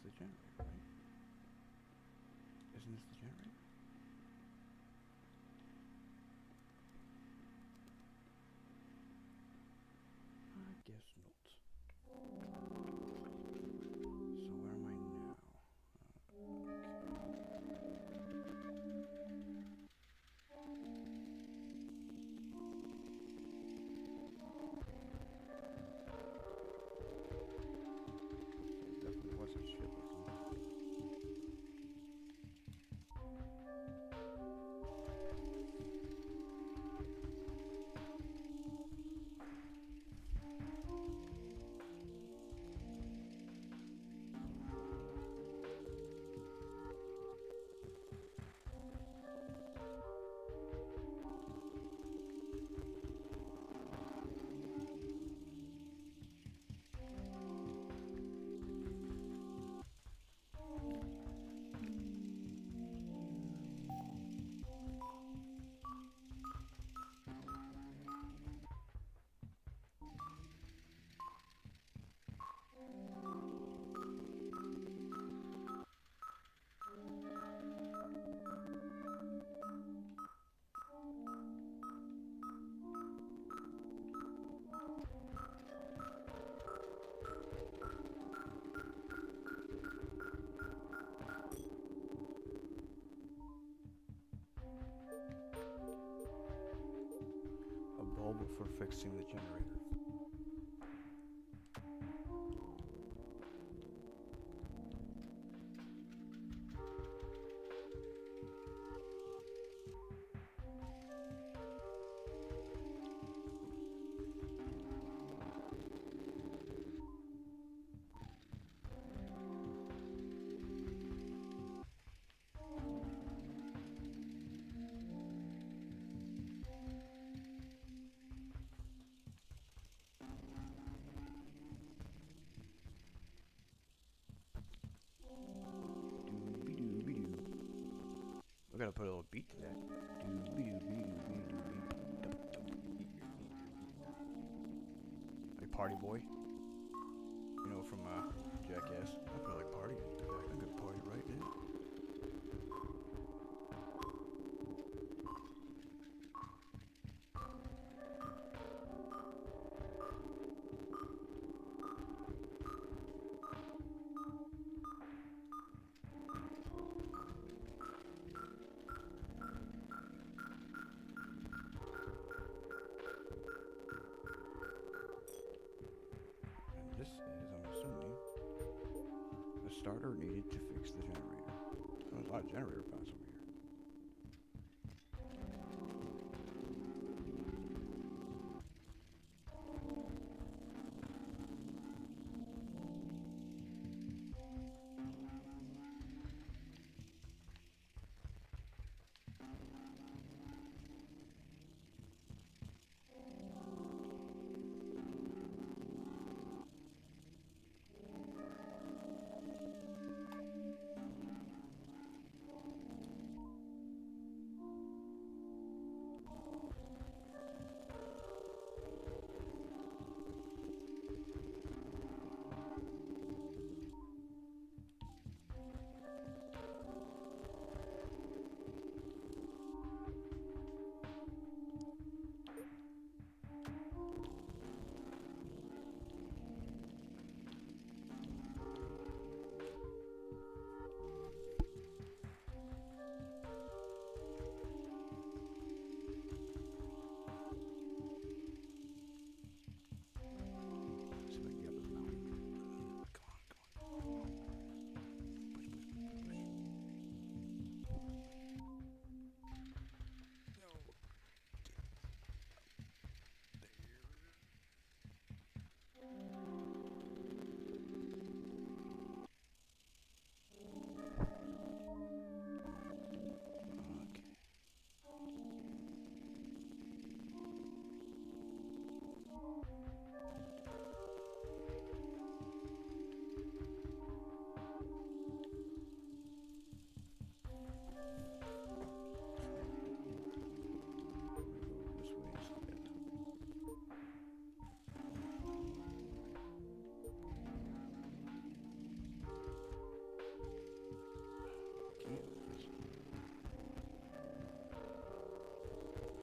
The generator, right? Isn't this the generator? I guess not. So where am I now? Definitely was a ship. Bulb for fixing the generator. We gotta put a little beat to that. Like Party Boy. You know, from Jackass. I feel like partying. I could party right now. starter needed to fix the generator. There's a lot of generator pods over here.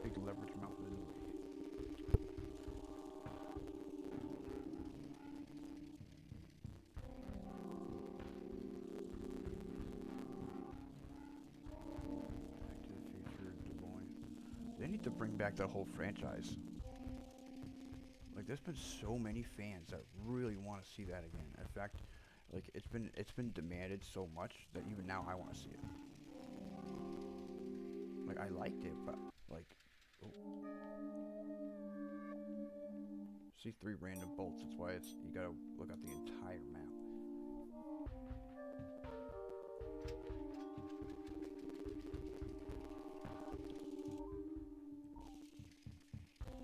Big leverage mountain in the way. Back to the Future, Des Moines. They need to bring back that whole franchise. Like, there's been so many fans that really want to see that again. In fact, like it's been demanded so much that even now I want to see it. Like, I liked it, but like, oh. See 3 random bolts. That's why it's you gotta look at the entire map.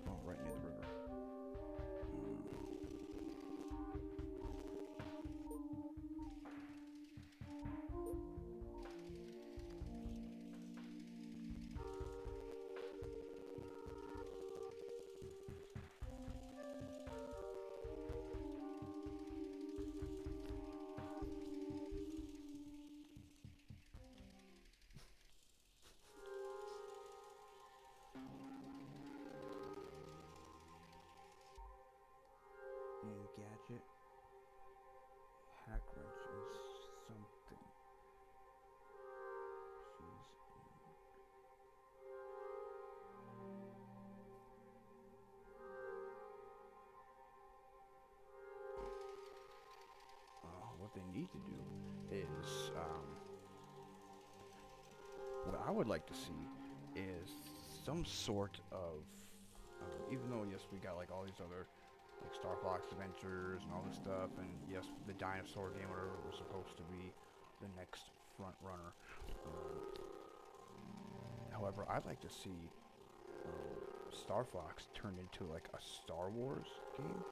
Oh, right near the river. Gadget, hack wrench, and something. What they need to do is, what I would like to see is some sort of, even though yes, we got like all these other like Star Fox Adventures and all this stuff, and yes, the dinosaur game, whatever, was supposed to be the next front runner. However, I'd like to see Star Fox turned into like a Star Wars game,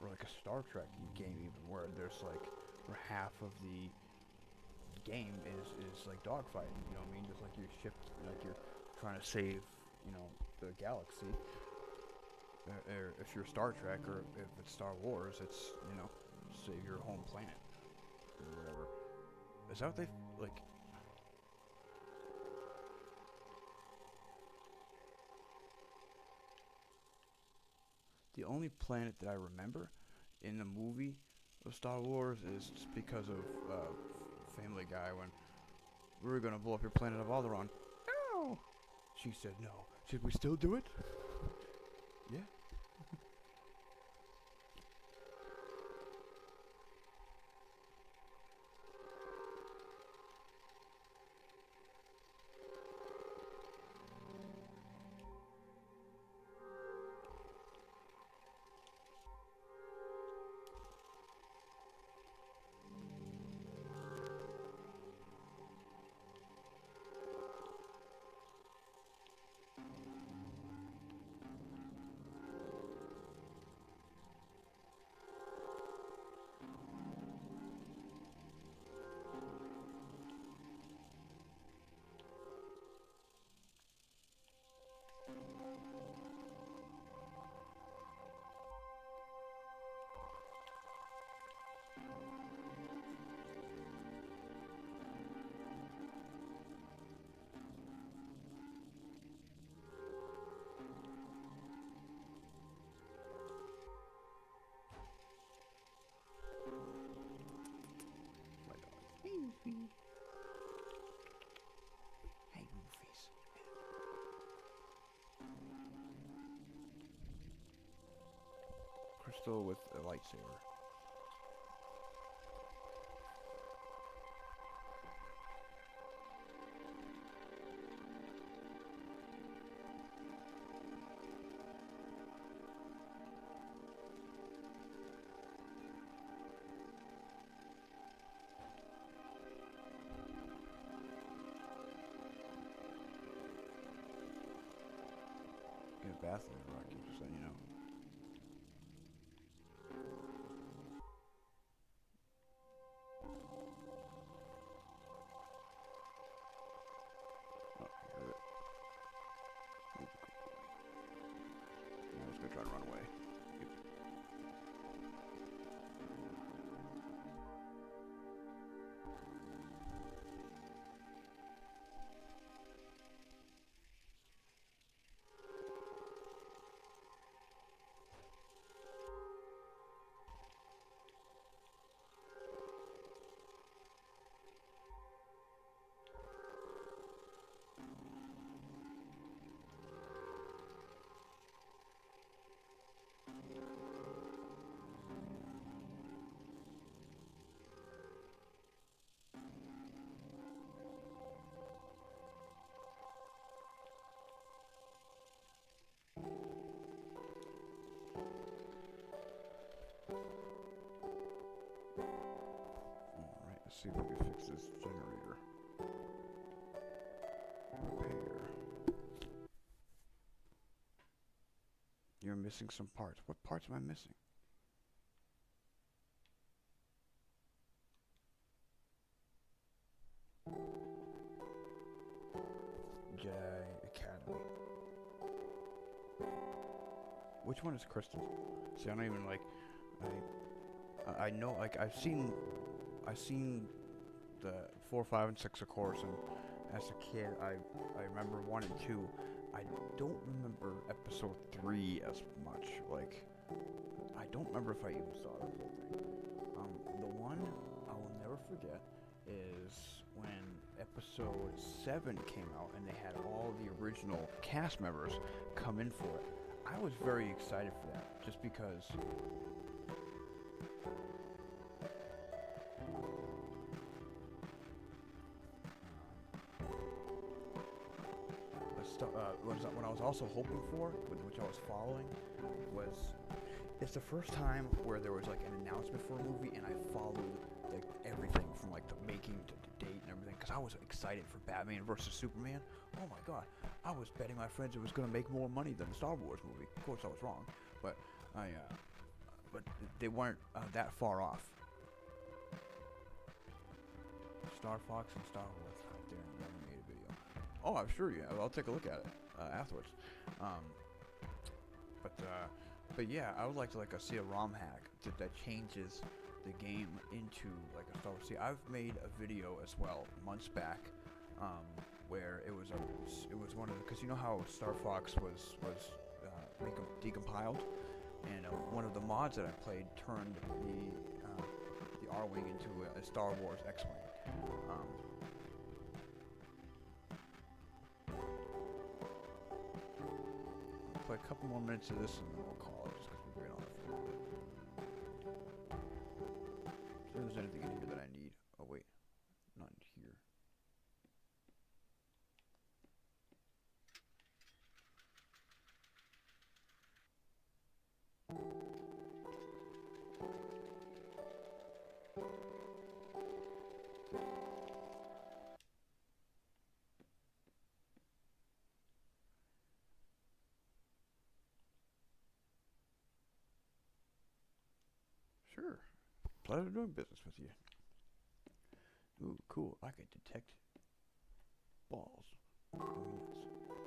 or like a Star Trek game, even where there's like, where half of the game is like dogfighting. You know what I mean? Just like your ship, like you're trying to save, you know, the galaxy. If you're Star Trek, or if it's Star Wars, it's, you know, save your home planet or whatever. Is that what they like? The only planet that I remember in the movie of Star Wars is just because of Family Guy, when we were gonna blow up your planet of Alderaan. No, she said no. Should we still do it? Yeah. crystal with a lightsaber. Get a bathroom rocky, just so you know. Oh, I heard it. Oh, I'm just gonna try to run away. Yep. Alright, let's see if we can fix this generator. Repair. You're missing some parts. What parts am I missing? Jedi Academy. Which one is Crystal? See, I don't even like. I know, like I've seen the 4, 5, and 6 of course, and as a kid, I remember 1 and 2. I don't remember episode 3 as much. Like, I don't remember if I even saw that whole thing. The one I will never forget is when episode 7 came out and they had all the original cast members come in for it. I was very excited for that, just because what I was also hoping for, which I was following, was it's the first time where there was like an announcement for a movie, and I followed like everything from like the making to the date and everything, because I was excited for Batman versus Superman. Oh my god, I was betting my friends it was going to make more money than the Star Wars movie. Of course I was wrong, but but they weren't that far off. Star Fox and Star Wars right there in the animated video. Oh, I'm sure you have. I'll take a look at it afterwards. But yeah, I would like to see a ROM hack that changes the game into like a Star Wars. See, I've made a video as well months back, where it was one of the, because you know how Star Fox was decompiled, and one of the mods that I played turned the R-wing into a Star Wars X-wing. Play a couple more minutes of this and then we'll call it, just because we've been on it for a little bit. See if there's anything in here that I need. Oh wait, not in here. Sure. Pleasure doing business with you. Ooh, cool. I can detect balls. Oh, yes.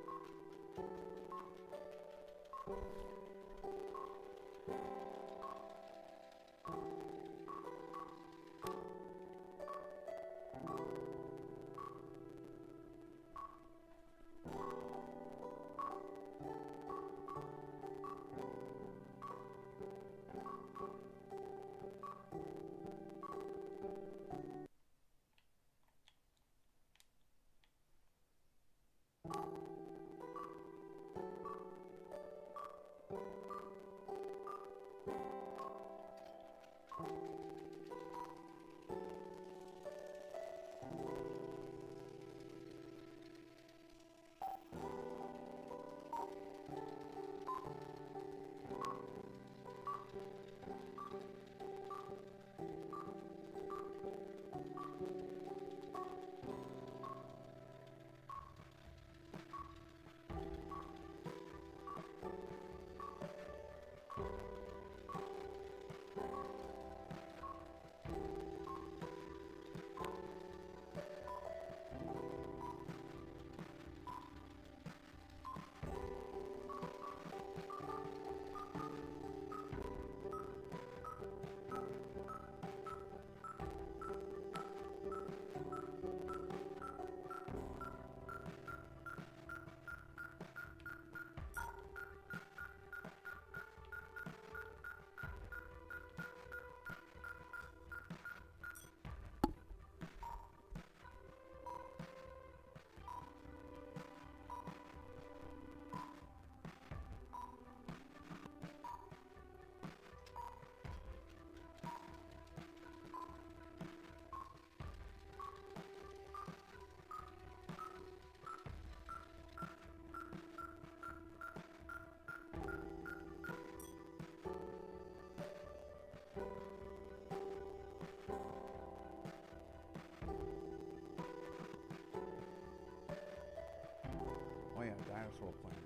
yeah, Dinosaur Planet.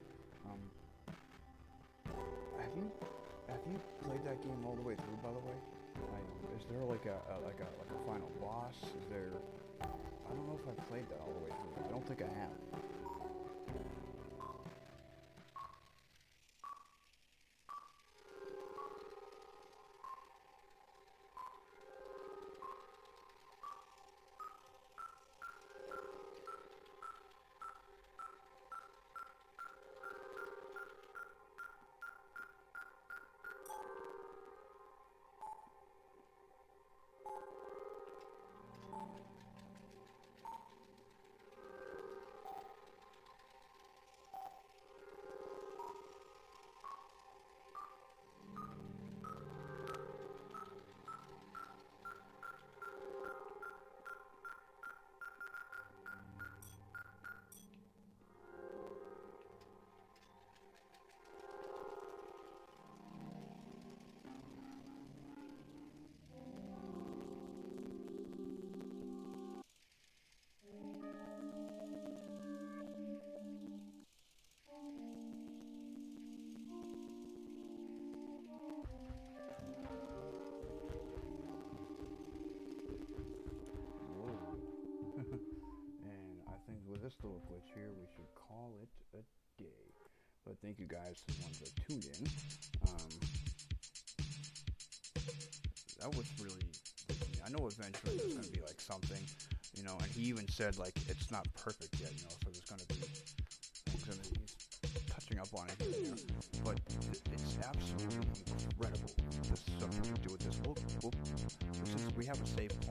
Have you played that game all the way through, by the way? Is there like a final boss? Is there? I don't know if I've played that all the way through. I don't think I have. With this little glitch here, we should call it a day. But thank you guys for the ones that tuned in. That was really, I know eventually there's going to be like something, you know, and he even said like it's not perfect yet, you know, so there's going to be things, and he's touching up on it here and there. But it's absolutely incredible, the stuff we can do with this. Since we have a save point.